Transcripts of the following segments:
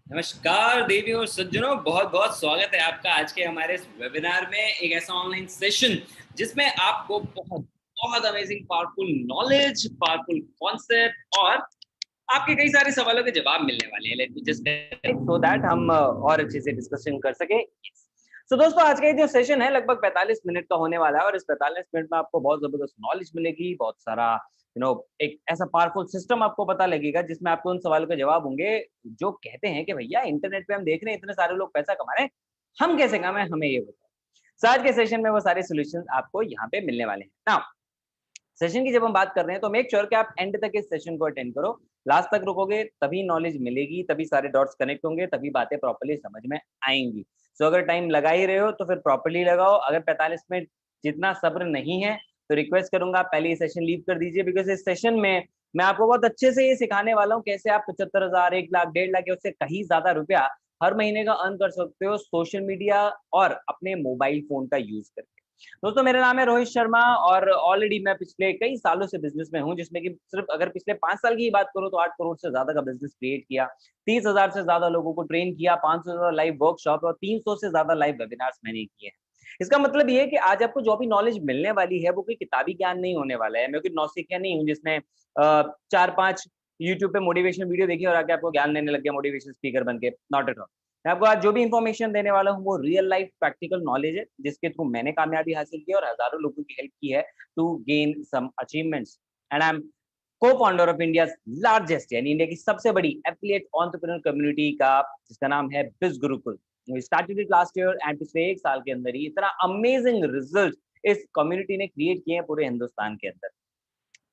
नमस्कार देवी और सज्जनों, बहुत बहुत स्वागत है आपका आज के हमारे इस वेबिनार में। एक ऐसा ऑनलाइन सेशन जिसमें आपको बहुत बहुत amazing powerful knowledge, powerful concept और आपके कई सारे सवालों के जवाब मिलने वाले हैं। Let me just so that हम और अच्छे से डिस्कशन कर सके। सो दोस्तों, आज का ये जो सेशन है लगभग 45 मिनट का होने वाला है और इस 45 मिनट में आपको बहुत जबरदस्त नॉलेज मिलेगी, बहुत सारा एक ऐसा पावरफुल सिस्टम आपको पता लगेगा जिसमें आपको उन सवालों के जवाब होंगे जो कहते हैं कि भैया इंटरनेट पे हम देख रहे हैं इतने सारे लोग पैसा कमा रहे हैं, हम कैसे कमाएं, हमें ये बताओ। So, आज के सेशन में वो सारे सॉल्यूशंस आपको यहाँ पे मिलने वाले हैं। नाउ सेशन की जब हम बात कर रहे हैं तो मेक श्योर कि आप एंड तक इस सेशन को अटेंड करो। लास्ट तक रुकोगे तभी नॉलेज मिलेगी, तभी सारे डॉट्स कनेक्ट होंगे, तभी बातें प्रॉपर्ली समझ में आएंगी। सो अगर टाइम लगा ही रहे हो तो फिर प्रॉपर्ली लगाओ। अगर 45 मिनट जितना सब्र नहीं है तो रिक्वेस्ट करूंगा आप पहले ये सेशन लीव कर दीजिए, बिकॉज इस सेशन में मैं आपको बहुत अच्छे से ये सिखाने वाला हूँ कैसे आप 75,000, 1 लाख, 1.5 लाख या उससे कहीं ज्यादा रुपया हर महीने का अर्न कर सकते हो सोशल मीडिया और अपने मोबाइल फोन का यूज करके। दोस्तों, मेरा नाम है रोहित शर्मा और ऑलरेडी मैं पिछले कई सालों से बिजनेस में हूं, जिसमें कि सिर्फ अगर पिछले 5 साल की बात करूं तो 8 करोड़ से ज्यादा का बिजनेस क्रिएट किया, 30,000 से ज्यादा लोगों को ट्रेन किया, 500 से ज्यादा लाइव वर्कशॉप और 300 से ज्यादा लाइव वेबिनार्स मैंने किए हैं। इसका मतलब ये है कि आज आपको जो भी नॉलेज मिलने वाली है वो कोई किताबी ज्ञान नहीं होने वाला है। मैं कोई नौसिखिया नहीं हूँ जिसने 4-5 यूट्यूब पे मोटिवेशन वीडियो देखी और आके आपको ज्ञान देने लग गया मोटिवेशन स्पीकर बन के। Not at all. मैं आपको आज जो भी इंफॉर्मेशन देने वाला हूँ वो रियल लाइफ प्रैक्टिकल नॉलेज है जिसके थ्रू मैंने कामयाबी हासिल की और हजारों लोगों की हेल्प की है to gain some achievements. And I am cofounder of India largest यानी इंडिया की सबसे बड़ी एफिलिएट एंटरप्रेन्योर कम्युनिटी का, जिसका नाम है Biz Gurukul. We started it last year and पिछले 1 साल के अंदर ही इतना अमेजिंग रिजल्ट इस कम्युनिटी ने क्रिएट किए हैं पूरे हिंदुस्तान के अंदर।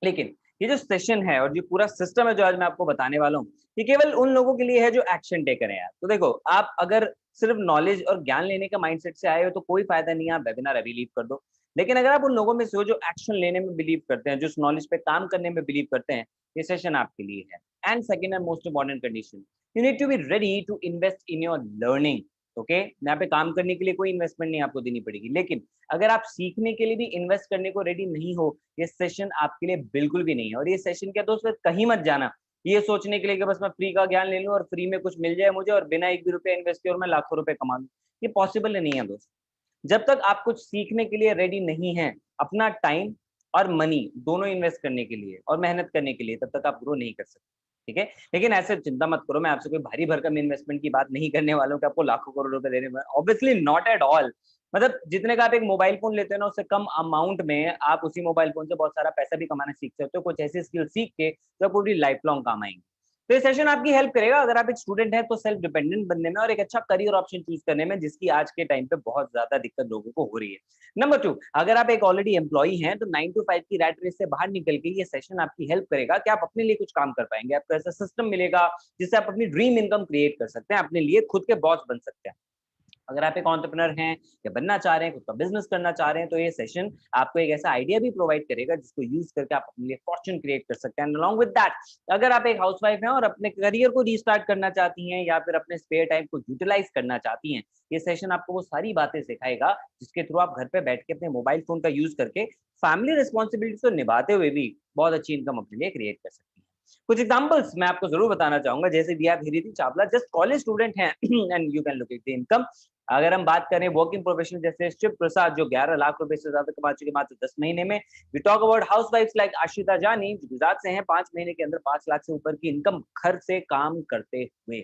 लेकिन ये जो सेशन है और जो पूरा सिस्टम है जो आज मैं आपको बताने वाला हूँ, ये केवल उन लोगों के लिए है जो एक्शन टेकर है यार। तो देखो, आप अगर सिर्फ नॉलेज और ज्ञान लेने का माइंडसेट से आए हो तो कोई फायदा नहीं है, आप वेबिनार अभी लीव कर दो। लेकिन अगर आप उन लोगों में से हो जो एक्शन लेने में बिलीव करते हैं, जो उस नॉलेज पे काम करने में बिलीव करते हैं, ये सेशन आपके लिए है। And second and most important condition, you need to be ready to invest in your learning. Okay, यहाँ पे काम करने के लिए कोई इन्वेस्टमेंट नहीं आपको देनी पड़ेगी, लेकिन अगर आप सीखने के लिए भी इन्वेस्ट करने को रेडी नहीं हो, ये सेशन आपके लिए बिल्कुल भी नहीं है। और ये सेशन क्या दोस्त, कहीं मत जाना ये सोचने के लिए कि बस मैं फ्री का ज्ञान ले लूं और फ्री में कुछ मिल जाए मुझे और बिना एक भी रुपया इन्वेस्ट किए और मैं लाखों रुपए कमा लूं। ये पॉसिबल नहीं है दोस्त। जब तक आप कुछ सीखने के लिए रेडी नहीं है, अपना टाइम और मनी दोनों इन्वेस्ट करने के लिए और मेहनत करने के लिए, तब तक आप ग्रो नहीं कर सकते। ठीक है, लेकिन ऐसे चिंता मत करो, मैं आपसे कोई भारी भरकम इन्वेस्टमेंट की बात नहीं करने वाला हूँ कि आपको लाखों करोड़ रुपए देने में, ऑब्वियसली नॉट एट ऑल। मतलब जितने का आप एक मोबाइल फोन लेते हैं ना, उससे कम अमाउंट में आप उसी मोबाइल फोन से बहुत सारा पैसा भी कमाना सीख सकते हो, कुछ ऐसी स्किल सीख के जो पूरी लाइफ लॉन्ग काम आएंगे। तो ये सेशन आपकी हेल्प करेगा अगर आप एक स्टूडेंट हैं तो सेल्फ डिपेंडेंट बनने में और एक अच्छा करियर ऑप्शन चूज करने में, जिसकी आज के टाइम पे बहुत ज्यादा दिक्कत लोगों को हो रही है। नंबर 2, अगर आप एक ऑलरेडी एम्प्लॉई हैं तो 9 to 5 की रैट रेस से बाहर निकल के ये सेशन आपकी हेल्प करेगा कि आप अपने लिए कुछ काम कर पाएंगे। आपको ऐसा सिस्टम मिलेगा जिससे आप अपनी ड्रीम इनकम क्रिएट कर सकते हैं, अपने लिए खुद के बॉस बन सकते हैं। अगर आप एक एंटरप्रेन्योर हैं या बनना चाह रहे हैं, खुद का बिजनेस करना चाह रहे हैं, तो ये सेशन आपको एक ऐसा आइडिया भी प्रोवाइड करेगा जिसको यूज करके आप अपने लिए फॉर्च्यून क्रिएट कर सकते हैं। एंड अलॉन्ग विद दैट, अगर आप एक हाउसवाइफ हैं और अपने करियर को रीस्टार्ट करना चाहती हैं या फिर अपने स्पेयर टाइम को यूटिलाइज करना चाहती हैं, ये सेशन आपको वो सारी बातें सिखाएगा जिसके थ्रू आप घर पे बैठ के अपने मोबाइल फोन का यूज करके फैमिली रिस्पॉन्सिबिलिटी को निभाते हुए भी बहुत अच्छी इनकम अपने लिए क्रिएट कर सकती हैं। कुछ एग्जांपल्स मैं आपको जरूर बताना चाहूंगा, जैसे दिया धीरेधी चावला जस्ट कॉलेज स्टूडेंट हैं and you can look at the income. अगर हम बात करें वर्किंग प्रोफेशनल जैसे शिव प्रसाद जो 11 लाख रुपए से ज्यादा कमा चुके मात्र 10 महीने में। We talk about house wifes like Ashita Jani जो गुजरात से हैं, 5 महीने के अंदर 5 लाख से ऊपर की इनकम घर से काम करते हुए।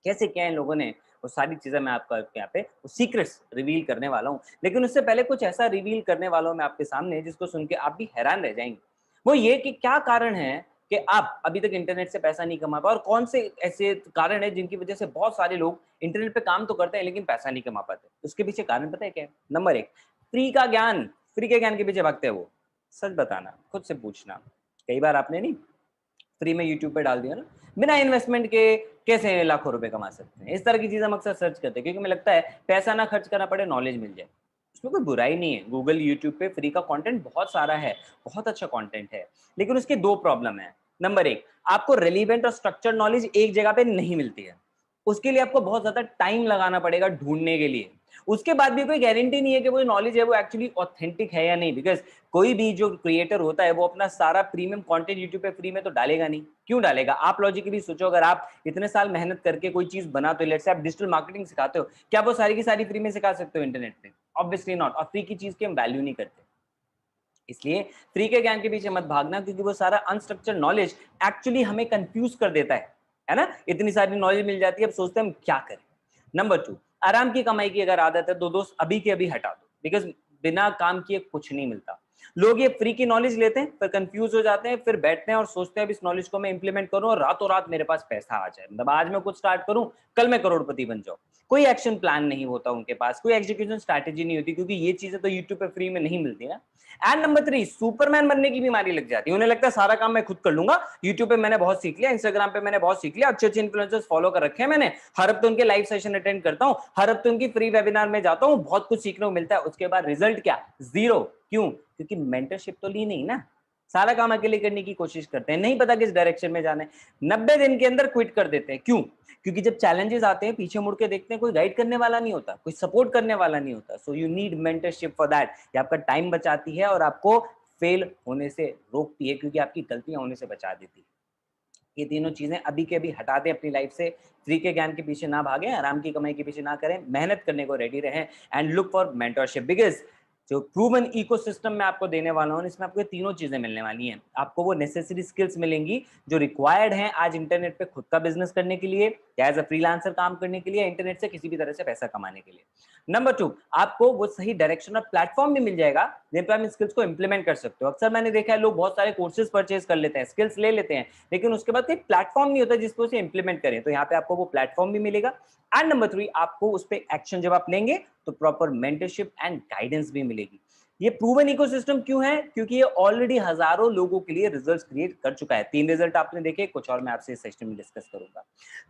कैसे किया इन लोगों ने, वो सारी चीजें मैं आपको यहाँ पे सीक्रेट्स रिवील करने वाला हूँ। लेकिन उससे पहले कुछ ऐसा रिवील करने वाला हूँ मैं आपके सामने जिसको सुन के आप भी हैरान रह जाएंगे। वो ये कि क्या कारण है कि आप अभी तक इंटरनेट से पैसा नहीं कमा पाए और कौन से ऐसे कारण है जिनकी वजह से बहुत सारे लोग इंटरनेट पे काम तो करते हैं लेकिन पैसा नहीं कमा पाते। उसके पीछे कारण पता है क्या है? नंबर 1, फ्री का ज्ञान। फ्री के ज्ञान के पीछे भागते हैं वो। सच बताना, खुद से पूछना, कई बार आपने नहीं फ्री में यूट्यूब पे डाल दिया ना, बिना इन्वेस्टमेंट के कैसे लाखों रुपए कमा सकते हैं, इस तरह की चीजें हम अक्सर सर्च करते हैं क्योंकि हमें लगता है पैसा ना खर्च करना पड़े, नॉलेज मिल जाए। उसमें कोई बुराई नहीं है, गूगल यूट्यूब पे फ्री का कंटेंट बहुत सारा है, बहुत अच्छा कंटेंट है। लेकिन उसके 2 प्रॉब्लम है। नंबर 1, आपको रेलिवेंट और स्ट्रक्चर्ड नॉलेज एक जगह पे नहीं मिलती है, उसके लिए आपको बहुत ज्यादा टाइम लगाना पड़ेगा ढूंढने के लिए। उसके बाद भी कोई गारंटी नहीं है कि वो नॉलेज है वो एक्चुअली ऑथेंटिक है या नहीं, बिकॉज कोई भी जो क्रिएटर होता है वो अपना सारा प्रीमियम कंटेंट यूट्यूब पे फ्री में तो डालेगा नहीं। क्यों डालेगा? आप लॉजिकली सोचो, अगर आप इतने साल मेहनत करके कोई चीज बनाते हो, लेट्स से आप डिजिटल मार्केटिंग सिखाते हो, क्या वो सारी की सारी फ्री में सिखा सकते हो इंटरनेट पे? Obviously not. और फ्री की चीज की हम वैल्यू नहीं करते। इसलिए फ्री के ज्ञान के पीछे मत भागना, क्योंकि वो सारा अनस्ट्रक्चर्ड नॉलेज एक्चुअली हमें कंफ्यूज कर देता है ना? इतनी सारी नॉलेज मिल जाती है, अब सोचते हैं हम क्या करें। नंबर 2, आराम की कमाई की अगर आदत है तो दोस्त अभी के अभी हटा दो, बिकॉज बिना काम किए कुछ नहीं मिलता। लोग ये फ्री की नॉलेज लेते हैं, फिर कंफ्यूज हो जाते हैं, फिर बैठते हैं और सोचते हैं अब इस नॉलेज को मैं इंप्लीमेंट करूं और रातों रात मेरे पास पैसा आ जाए, मतलब आज मैं कुछ स्टार्ट करूं, कल मैं करोड़पति बन जाऊं। कोई एक्शन प्लान नहीं होता उनके पास, कोई एग्जीक्यूशन स्ट्रैटेजी नहीं होती, क्योंकि ये चीजें तो यूट्यूब पे फ्री में नहीं मिलती ना। एंड नंबर 3, सुपरमैन बनने की बीमारी लग जाती है। उन्हें लगता है सारा काम मैं खुद कर लूंगा, यूट्यूब पे मैंने बहुत सीख लिया, इंस्टाग्राम पे मैंने बहुत सीख लिया, अच्छे अच्छे इन्फ्लुएंसर्स फॉलो कर रखे हैं मैंने, हर हफ्ते उनके लाइव सेशन अटेंड करता हूं, हर हफ्ते उनकी फ्री वेबिनार में जाता हूं, बहुत कुछ सीखने को मिलता है। उसके बाद रिजल्ट क्या? जीरो। क्यों? क्योंकि मेंटरशिप तो ली नहीं ना, सारा काम अकेले करने की कोशिश करते हैं, नहीं पता किस डायरेक्शन में जाना है, 90 दिन के अंदर क्विट कर देते हैं। क्यों? क्योंकि जब चैलेंजेस आते हैं पीछे मुड़ के देखते हैं, कोई गाइड करने वाला नहीं होता, कोई सपोर्ट करने वाला नहीं होता। So you need mentorship for that. ये आपका टाइम बचाती है और आपको फेल होने से रोकती है, क्योंकि आपकी गलतियां होने से बचा देती है। ये तीनों चीजें अभी के अभी हटा दें अपनी लाइफ से। फ्री के ज्ञान के पीछे ना भागें, आराम की कमाई के पीछे ना करें, मेहनत करने को रेडी रहें and look for mentorship, because जो प्रूवन इकोसिस्टम मैं आपको देने वाला हूं, इसमें आपको ये तीनों चीजें मिलने वाली हैं। आपको वो नेसेसरी स्किल्स मिलेंगी जो रिक्वायर्ड हैं आज इंटरनेट पे खुद का बिजनेस करने के लिए, या एज अ फ्रीलांसर काम करने के लिए, इंटरनेट से किसी भी तरह से पैसा कमाने के लिए। नंबर 2, आपको वो सही डायरेक्शन और प्लेटफॉर्म भी मिल जाएगा जिन पर आप स्किल्स को इंप्लीमेंट कर सकते हो। अक्सर मैंने देखा है लोग बहुत सारे कोर्सेज परचेज कर लेते हैं, स्किल्स ले लेते हैं, लेकिन उसके बाद कोई प्लेटफॉर्म नहीं होता जिसको उसे इंप्लीमेंट करें। तो यहाँ पे आपको वो प्लेटफॉर्म भी मिलेगा। एंड नंबर 3, आपको उस पर एक्शन जब आप लेंगे तो प्रॉपर मेंटरशिप एंड गाइडेंस भी मिलेगी। ये प्रूवन इकोसिस्टम क्यों है? क्योंकि ये ऑलरेडी हजारों लोगों के लिए रिजल्ट्स क्रिएट कर चुका है। 3 रिजल्ट आपने देखे, कुछ और मैं आपसे इस सेशन में डिस्कस करूंगा।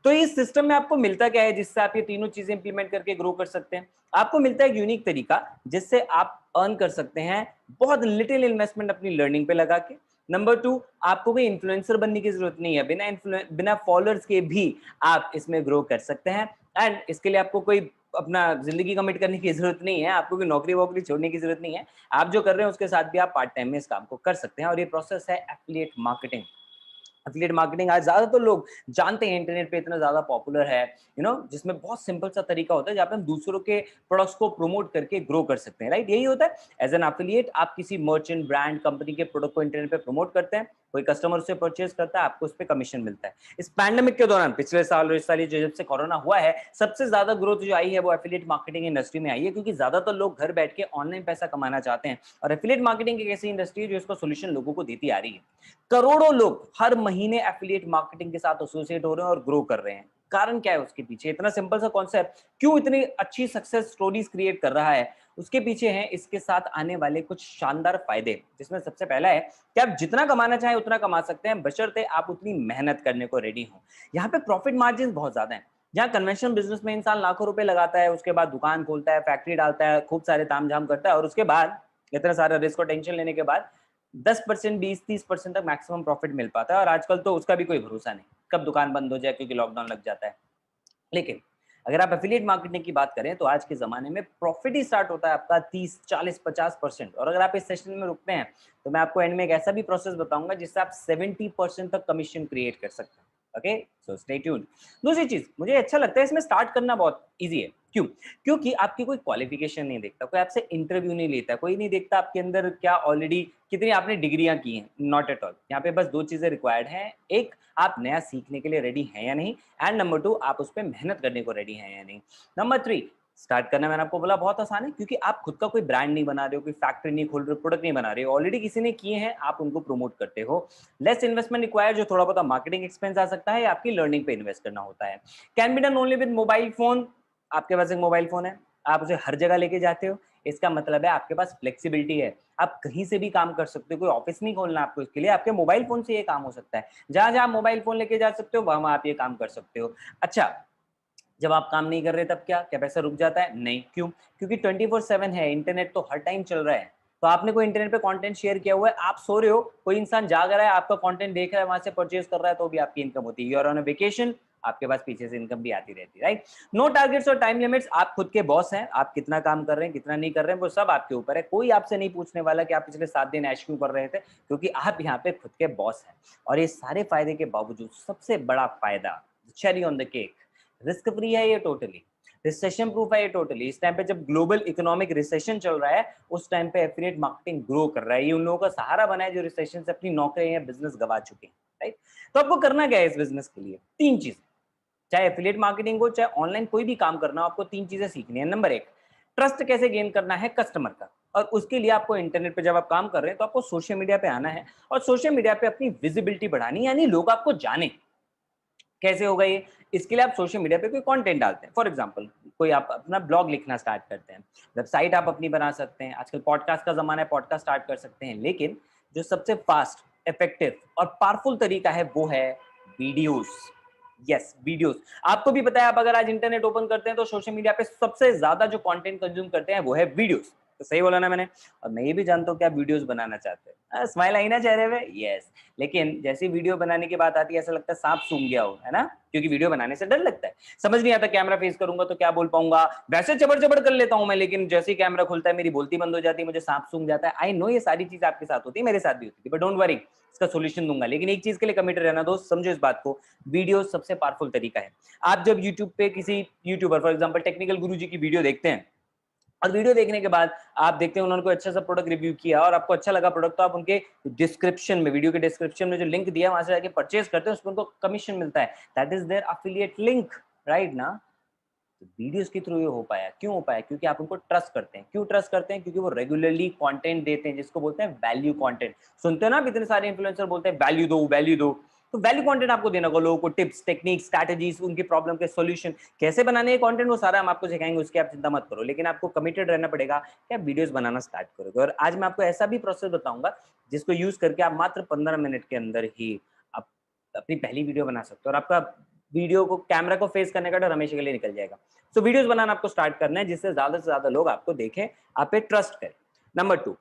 तो इस सिस्टम में आपको मिलता क्या है जिससे आप ये तीनों चीजें इंप्लीमेंट करके ग्रो कर सकते हैं? आपको मिलता है एक यूनिक तरीका जिससे आप अर्न कर सकते हैं बहुत लिटिल इन्वेस्टमेंट अपनी लर्निंग पे लगा के। नंबर 2, आपको कोई इन्फ्लुएंसर बनने की जरूरत नहीं है, बिना फॉलोअर्स के भी आप इसमें ग्रो कर सकते हैं। एंड इसके लिए आपको कोई अपना जिंदगी कमिट करने की जरूरत नहीं है, आपको कोई नौकरी वोकरी छोड़ने की जरूरत नहीं है। आप जो कर रहे हैं उसके साथ भी आप पार्ट टाइम में इस काम को कर सकते हैं, और ये प्रोसेस है एफिलिएट मार्केटिंग। एफिलिएट मार्केटिंग आज ज्यादातर लोग जानते हैं, इंटरनेट पे इतना ज्यादा पॉपुलर है, जिसमें बहुत सिंपल सा तरीका होता है जहाँ पे हम दूसरों के प्रोडक्ट्स को प्रमोट करके ग्रो कर सकते हैं, राइट? यही होता है एज एन एफिलिएट। आप किसी मर्चेंट ब्रांड कंपनी के प्रोडक्ट को इंटरनेट पे प्रमोट करते हैं, कोई कस्टमर उससे परचेज करता है, आपको उस पर कमीशन मिलता है। इस पैंडेमिक के दौरान पिछले साल और इस साल जब से कोरोना हुआ है, सबसे ज्यादा ग्रोथ जो आई है वो एफिलिएट मार्केटिंग इंडस्ट्री में आई है, क्योंकि ज्यादातर लोग घर बैठ के ऑनलाइन पैसा कमाना चाहते हैं, और एफिलिएट मार्केटिंग एक ऐसी इंडस्ट्री है जो इसका सोल्यूशन लोगों को देती आ रही है। करोड़ों लोग हर महीने एफिलिएट मार्केटिंग के साथ एसोसिएट हो रहे हैं और ग्रो कर रहे हैं। कारण क्या है उसके पीछे? इतना सिंपल सा कॉन्सेप्ट क्यों इतनी अच्छी सक्सेस स्टोरीज क्रिएट कर रहा है? उसके पीछे है इसके साथ आने वाले कुछ शानदार फायदे, जिसमें सबसे पहला है कि आप जितना कमाना चाहें उतना कमा सकते हैं, बशर्ते आप उतनी मेहनत करने को रेडी हो। यहाँ पे प्रॉफिट मार्जिन बहुत ज्यादा है। जहाँ कन्वेंशनल बिजनेस में इंसान लाखों रुपए लगाता है, उसके बाद दुकान खोलता है, फैक्ट्री डालता है, खूब सारे तामझाम करता है, और उसके बाद इतना सारा रिस्क और टेंशन लेने के बाद 10%, 20-30% तक मैक्सिमम प्रॉफिट मिल पाता है, और आजकल तो उसका भी कोई भरोसा नहीं, कब दुकान बंद हो जाए क्योंकि लॉकडाउन लग जाता है। लेकिन अगर आप एफिलिएट मार्केटिंग की बात करें तो आज के जमाने में प्रॉफिट ही स्टार्ट होता है आपका 30, 40, 50%। और अगर आप इस सेशन में रुकते हैं तो मैं आपको एंड में एक ऐसा भी प्रोसेस बताऊंगा जिससे आप 70% तक कमीशन क्रिएट कर सकते हैं। Okay, so stay tuned. दूसरी चीज, मुझे अच्छा लगता है इसमें स्टार्ट करना बहुत इजी है। क्यों? क्योंकि आपकी कोई क्वालिफिकेशन नहीं देखता, कोई आपसे इंटरव्यू नहीं लेता, कोई नहीं देखता आपके अंदर क्या ऑलरेडी कितनी आपने डिग्रियां की हैं, नॉट एट ऑल। यहाँ पे बस 2 चीजें रिक्वायर्ड हैं, एक आप नया सीखने के लिए रेडी हैं या नहीं, एंड नंबर 2 आप उस पर मेहनत करने को रेडी हैं या नहीं। नंबर 3, स्टार्ट करना मैंने आपको बोला बहुत आसान है, क्योंकि आप खुद का कोई ब्रांड नहीं बना रहे हो, कोई फैक्ट्री नहीं खोल रहे हो, प्रोडक्ट नहीं बना रहे हो, ऑलरेडी किसी ने किए हैं, आप उनको प्रमोट करते हो। लेस इन्वेस्टमेंट रिक्वायर्ड, जो थोड़ा बहुत मार्केटिंग एक्सपेंस आ सकता है, आपकी लर्निंग पे इन्वेस्ट करना होता है। Can be done only with mobile phone. आपके पास एक मोबाइल फोन है, आप उसे हर जगह लेके जाते हो, इसका मतलब है आपके पास फ्लेक्सिबिलिटी है, आप कहीं से भी काम कर सकते हो, कोई ऑफिस नहीं खोलना आपको, इसके लिए आपके मोबाइल फोन से ये काम हो सकता है। जहां जहां मोबाइल फोन लेके जा सकते हो वहां आप ये काम कर सकते हो। अच्छा, जब आप काम नहीं कर रहे तब क्या पैसा रुक जाता है? नहीं। क्यों? क्योंकि 24/7 है, इंटरनेट तो हर टाइम चल रहा है। तो आपने कोई इंटरनेट पे कंटेंट शेयर किया हुआ है, आप सो रहे हो, कोई इंसान जाग रहा है, आपका कंटेंट देख रहा है, वहां से परचेज कर रहा है, तो भी आपकी इनकम होती है। You are on a vacation, आपके पास पीछे से इनकम भी आती रहती है, राइट। नो टारगेट्स और टाइम लिमिट्स, आप खुद के बॉस हैं, आप कितना काम कर रहे हैं, कितना नहीं कर रहे हैं, वो सब आपके ऊपर है। कोई आपसे नहीं पूछने वाला कि आप पिछले 7 दिन ऐश क्यों कर रहे थे, क्योंकि आप यहाँ पे खुद के बॉस हैं। और ये सारे फायदे के बावजूद सबसे बड़ा फायदा, cherry on the cake, risk free है ये टोटली, रिसेशन प्रूफ है ये टोटली। इस टाइम पे जब ग्लोबल इकोनॉमिक रिसेशन चल रहा है, उस टाइम पे एफिलिएट मार्केटिंग ग्रो कर रहा है। ये उन लोगों का सहारा बना है जो रिसेशन से अपनी नौकरियां या बिजनेस गवा चुके हैं, राइट। तो आपको करना क्या है इस बिजनेस के लिए? 3 चीजें, चाहे एफिलिएट मार्केटिंग हो, चाहे ऑनलाइन कोई भी काम करना हो, आपको 3 चीजें सीखनी है। नंबर 1, ट्रस्ट कैसे गेन करना है कस्टमर का। और उसके लिए आपको इंटरनेट पे जब आप काम कर रहे हैं तो आपको सोशल मीडिया पे आना है और सोशल मीडिया पे अपनी विजिबिलिटी बढ़ानी, यानी लोग आपको जाने। कैसे होगा ये? इसके लिए आप सोशल मीडिया पे कोई कंटेंट डालते हैं। फॉर एग्जांपल, कोई आप अपना ब्लॉग लिखना स्टार्ट करते हैं, वेबसाइट आप अपनी बना सकते हैं, आजकल पॉडकास्ट का जमाना है, पॉडकास्ट स्टार्ट कर सकते हैं। लेकिन जो सबसे फास्ट, इफेक्टिव और पावरफुल तरीका है वो है वीडियोस। Yes, videos. आपको भी पता है, आप अगर आज इंटरनेट ओपन करते हैं तो सोशल मीडिया पे सबसे ज्यादा जो कंटेंट कंज्यूम करते हैं वो है वीडियोस। तो सही बोला ना मैंने? और मैं ये भी जानता हूँ कि आप वीडियोस बनाना चाहते हैं। स्माइल आई ना चेहरे पे? यस। लेकिन जैसे वीडियो बनाने की बात आती है, ऐसा लगता है सांप सूंघ गया हो, है ना? क्योंकि वीडियो बनाने से डर लगता है, समझ नहीं आता कैमरा फेस करूंगा तो क्या बोल पाऊंगा। वैसे चबड़ चबड़ कर लेता हूं मैं, लेकिन जैसे ही कैमरा खुलता है मेरी बोलती बंद हो जाती है, मुझे सांप सूंघ जाता है। आई नो ये सारी चीज आपके साथ होती है, मेरे साथ भी होती थी, बट डोंट वरी, इसका सोल्यूशन दूंगा। लेकिन एक चीज के लिए कमिटेड रहना दोस्त, समझो इस बात को, वीडियो सबसे पावरफुल तरीका है। आप जब यूट्यूब पे किसी यूट्यूबर, फॉर एग्जाम्पल टेक्निकल गुरुजी की वीडियो देखते हैं, और वीडियो देखने के बाद आप देखते हैं उन्होंने कोई अच्छा सा प्रोडक्ट रिव्यू किया और आपको अच्छा लगा प्रोडक्ट, तो आप उनके डिस्क्रिप्शन में, वीडियो के डिस्क्रिप्शन में जो लिंक दिया है वहां से जाके परचेज करते हैं, उसमें उनको कमीशन मिलता है। That is their affiliate link, right ना? तो वीडियोस के थ्रू ये हो पाया। क्यों हो पाया? क्योंकि आप उनको ट्रस्ट करते हैं। क्यों ट्रस्ट करते हैं? क्योंकि वो रेगुलरली कंटेंट देते हैं, जिसको बोलते हैं वैल्यू कंटेंट। सुनते हो ना, इतने सारे इन्फ्लुएंसर बोलते हैं वैल्यू दो, वैल्यू दो। तो वैल्यू कंटेंट आपको देना होगा लोगों को, टिप्स, टेक्निक, स्ट्रैटेजीज, उनकी प्रॉब्लम के सॉल्यूशन कैसे बनाने हैं कंटेंट, वो सारा हम आपको सिखाएंगे, उसकी आप चिंता मत करो। लेकिन आपको कमिटेड रहना पड़ेगा कि आप वीडियोस बनाना स्टार्ट करोगे। और आज मैं आपको ऐसा भी प्रोसेस बताऊंगा जिसको यूज करके आप मात्र 15 मिनट के अंदर ही आप अपनी पहली वीडियो बना सकते हो और आपका वीडियो को, कैमरा को फेस करने का डर हमेशा के लिए निकल जाएगा। सो वीडियोस बनाना आपको स्टार्ट करना है जिससे ज्यादा से ज्यादा लोग आपको देखें, आप पे ट्रस्ट करें। नंबर 2,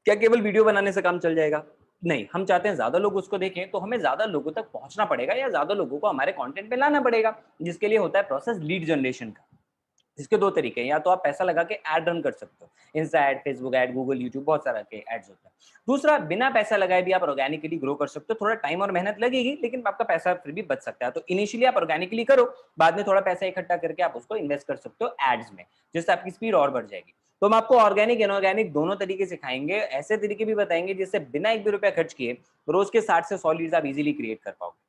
क्या केवल वीडियो बनाने से काम चल जाएगा? नहीं, हम चाहते हैं ज्यादा लोग उसको देखें, तो हमें ज्यादा लोगों तक पहुंचना पड़ेगा या ज्यादा लोगों को हमारे कंटेंट पे लाना पड़ेगा, जिसके लिए होता है प्रोसेस लीड जनरेशन का। इसके 2 तरीके हैं, या तो आप पैसा लगा के ऐड रन कर सकते हो, Insta add, Facebook ad, Google, YouTube, बहुत सारा के एड्स होते हैं। दूसरा, बिना पैसा लगाए भी आप ऑर्गेनिकली ग्रो कर सकते हो। थोड़ा टाइम और मेहनत लगेगी, लेकिन आपका पैसा फिर भी बच सकता है। तो इनिशियली आप ऑर्गेनिकली करो, बाद में थोड़ा पैसा इकट्ठा करके आप उसको इन्वेस्ट कर सकते हो एड्स में, जिससे आपकी स्पीड और बढ़ जाएगी। तो हम आपको ऑर्गेनिक, इनऑर्गेनिक दोनों तरीके सिखाएंगे, ऐसे तरीके भी बताएंगे जिससे बिना 1 भी रुपया खर्च किए रोज के 60 से 100 लीड्स आप इजीली क्रिएट कर पाओगे।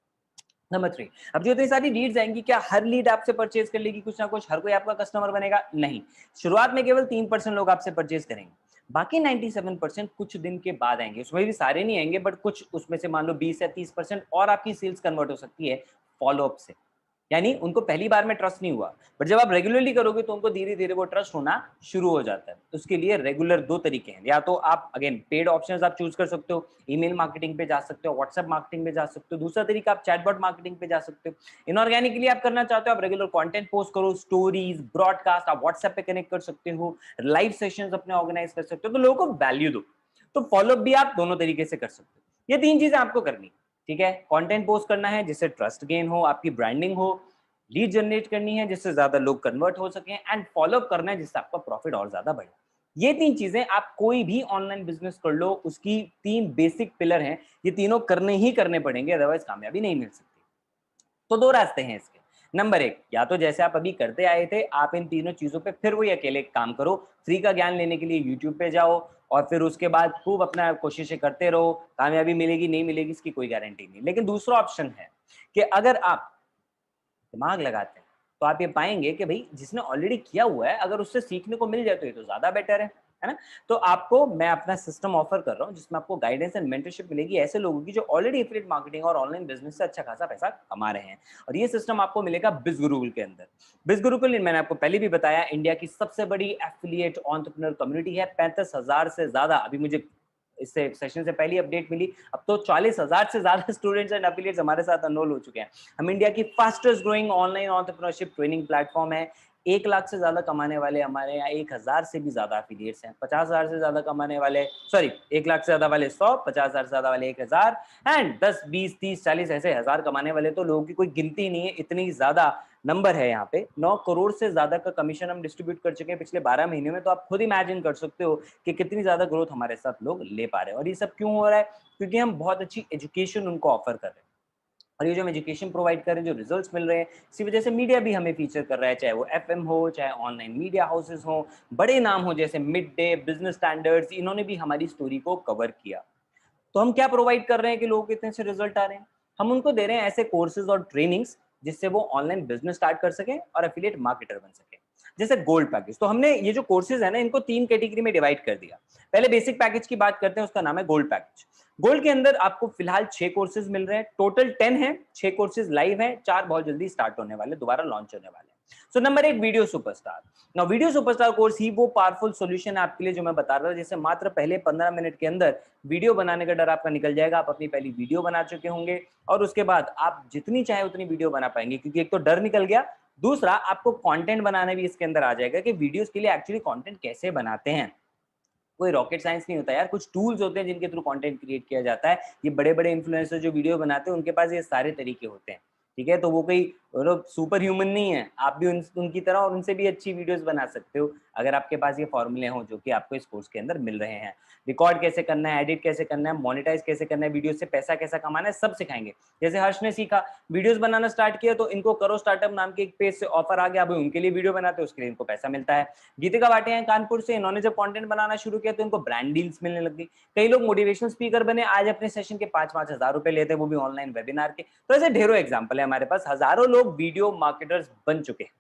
नंबर 3, अब जो इतनी सारी लीड्स आएंगी, क्या हर लीड आपसे परचेज कर लेगी कुछ ना कुछ, हर कोई आपका कस्टमर बनेगा? नहीं। शुरुआत में केवल 3% लोग आपसे परचेज करेंगे, बाकी 97% कुछ दिन के बाद आएंगे। उसमें भी सारे नहीं आएंगे, बट कुछ उसमें से मान लो 20 या 30% और आपकी सेल्स कन्वर्ट हो सकती है फॉलोअप से। यानी उनको पहली बार में ट्रस्ट नहीं हुआ, बट जब आप रेगुलरली करोगे तो उनको धीरे धीरे वो ट्रस्ट होना शुरू हो जाता है। तो उसके लिए रेगुलर 2 तरीके हैं, या तो आप अगेन पेड ऑप्शंस आप चूज कर सकते हो, ईमेल मार्केटिंग पे जा सकते हो, व्हाट्सएप मार्केटिंग पे जा सकते हो। दूसरा तरीका, आप चैटबॉट मार्केटिंग पे जा सकते हो। इनऑर्गेनिकली आप करना चाहते हो, आप रेगुलर कंटेंट पोस्ट करो, स्टोरीज, ब्रॉडकास्ट, आप व्हाट्सएप पे कनेक्ट कर सकते हो, लाइव सेशंस अपने ऑर्गेनाइज कर सकते हो, तो लोगों को वैल्यू दो। तो फॉलोअप भी आप दोनों तरीके से कर सकते हो। ये 3 चीजें आपको करनी, ठीक है? कंटेंट पोस्ट करना है जिससे ट्रस्ट गेन हो, आपकी ब्रांडिंग हो, लीड जनरेट करनी है जिससे ज्यादा लोग कन्वर्ट हो सकें, एंड फॉलोअप करना है जिससे आपका प्रॉफिट और ज्यादा बढ़े। ये 3 चीजें आप कोई भी ऑनलाइन बिजनेस कर लो, उसकी 3 बेसिक पिलर हैं, ये तीनों करने ही करने पड़ेंगे, अदरवाइज कामयाबी नहीं मिल सकती। तो 2 रास्ते हैं इसके। नंबर 1, या तो जैसे आप अभी करते आए थे, आप इन तीनों चीजों पे फिर वही अकेले काम करो, फ्री का ज्ञान लेने के लिए यूट्यूब पे जाओ और फिर उसके बाद खूब अपना कोशिशें करते रहो। कामयाबी मिलेगी नहीं मिलेगी इसकी कोई गारंटी नहीं। लेकिन दूसरा ऑप्शन है कि अगर आप दिमाग लगाते हैं तो आप ये पाएंगे कि भाई जिसने ऑलरेडी किया हुआ है, अगर उससे सीखने को मिल जाए तो ये तो ज्यादा बेटर है ना? तो आपको मैं अपना सिस्टम ऑफर कर रहा हूँ जिसमें आपको गाइडेंस एंड मेंटरशिप मिलेगी ऐसे लोगों की जो ऑलरेडी एफिलिएट मार्केटिंग और ऑनलाइन बिजनेस से अच्छा खासा पैसा कमा रहे हैं। और ये सिस्टम आपको मिलेगा बिज गुरुकुल के अंदर। बिज गुरुकुल, मैंने आपको पहले भी बताया, इंडिया की सबसे बड़ी एफिलिएट एंटरप्रेन्योर कम्युनिटी है। 35,000 से ज्यादा, अभी मुझे इससे सेशन से पहली अपडेट मिली, अब तो 40,000 से ज्यादा स्टूडेंट्स एंड एफिलिएट्स हमारे साथ एनरोल हो चुके हैं। हम इंडिया की fastest growing online entrepreneurship training platform है। 1 लाख से ज्यादा कमाने वाले हमारे यहाँ 1000 से भी ज्यादा एफिलिएट्स हैं। 50,000 से ज्यादा कमाने वाले, सॉरी 1 लाख से ज्यादा वाले 100, 50,000 से ज्यादा वाले 1000 एंड 10, 20, 30, 40 ऐसे 1000 कमाने वाले तो लोगों की कोई गिनती नहीं है। इतनी ज्यादा नंबर है यहाँ पे। 9 करोड़ से ज्यादा का कमीशन हम डिस्ट्रीब्यूट कर चुके हैं पिछले 12 महीने में। तो आप खुद इमेजिन कर सकते हो कि कितनी ज्यादा ग्रोथ हमारे साथ लोग ले पा रहे हैं। और ये सब क्यों हो रहा है? क्योंकि हम बहुत अच्छी एजुकेशन उनको ऑफर कर रहे हैं, और ये जो हम एजुकेशन प्रोवाइड कर रहे हैं, जो रिजल्ट्स मिल रहे हैं, इसी वजह से मीडिया भी हमें फीचर कर रहा है, चाहे वो एफएम हो, चाहे ऑनलाइन मीडिया हाउसेस हो, बड़े नाम हो जैसे मिड डे, बिजनेस स्टैंडर्ड्स, इन्होंने भी हमारी स्टोरी को कवर किया। तो हम क्या प्रोवाइड कर रहे हैं कि लोगों के इतने से रिजल्ट आ रहे हैं? हम उनको दे रहे हैं ऐसे कोर्सेज और ट्रेनिंग्स जिससे वो ऑनलाइन बिजनेस स्टार्ट कर सकें और एफिलिएट मार्केटर बन सके। जैसे गोल्ड पैकेज, तो हमने ये जो कोर्सेज है ना, इनको 3 कैटेगरी में डिवाइड कर दिया। पहले बेसिक पैकेज की बात करते हैं, उसका नाम है गोल्ड पैकेज। गोल्ड के अंदर आपको फिलहाल 6 कोर्सेज मिल रहे हैं, टोटल 10 है। 6 कोर्सेज लाइव हैं, 4 बहुत जल्दी स्टार्ट होने वाले, दोबारा लॉन्च होने वाले हैं। So number 1, video superstar. Now video superstar course ही वो पावरफुल सॉल्यूशन है आपके लिए जो मैं बता रहा था, जैसे मात्र पहले 15 मिनट के अंदर वीडियो बनाने का डर आपका निकल जाएगा। आप अपनी पहली वीडियो बना चुके होंगे और उसके बाद आप जितनी चाहे उतनी वीडियो बना पाएंगे, क्योंकि एक तो डर निकल गया, दूसरा आपको कंटेंट बनाना भी इसके अंदर आ जाएगा कि वीडियोस के लिए एक्चुअली कंटेंट कैसे बनाते हैं। कोई रॉकेट साइंस नहीं होता यार, कुछ टूल्स होते हैं जिनके थ्रू कंटेंट क्रिएट किया जाता है। ये बड़े बड़े इन्फ्लुएंसर जो वीडियो बनाते हैं उनके पास ये सारे तरीके होते हैं, ठीक है? तो वो कोई सुपर ह्यूमन नहीं है, आप भी उनकी तरह और उनसे भी अच्छी वीडियोस बना सकते हो अगर आपके पास ये फॉर्मूले हो जो कि आपको इस कोर्स के अंदर मिल रहे हैं। रिकॉर्ड कैसे करना है, एडिट कैसे करना है, मोनेटाइज कैसे करना है, वीडियो से पैसा कैसा कमाना है, सब सिखाएंगे। जैसे हर्ष ने सीखा, वीडियोस बनाना स्टार्ट किया तो इनको करो स्टार्टअप नाम के एक पेज से ऑफर आ गया, अभी उनके लिए वीडियो बनाते हैं, उसके लिए इनको पैसा मिलता है। गीतिका भाटिया हैं कानपुर से, इन्होंने जब कंटेंट बनाना शुरू किया तो इनको ब्रांड डील्स मिलने लग गई। कई लोग मोटिवेशनल स्पीकर बने, आज अपने सेशन के 5-5 हजार रुपए लेते हैं, वो भी ऑनलाइन वेबिनार के। तो ऐसे ढेरों एग्जांपल है हमारे पास, हजारों लोग वीडियो मार्केटर्स बन चुके हैं।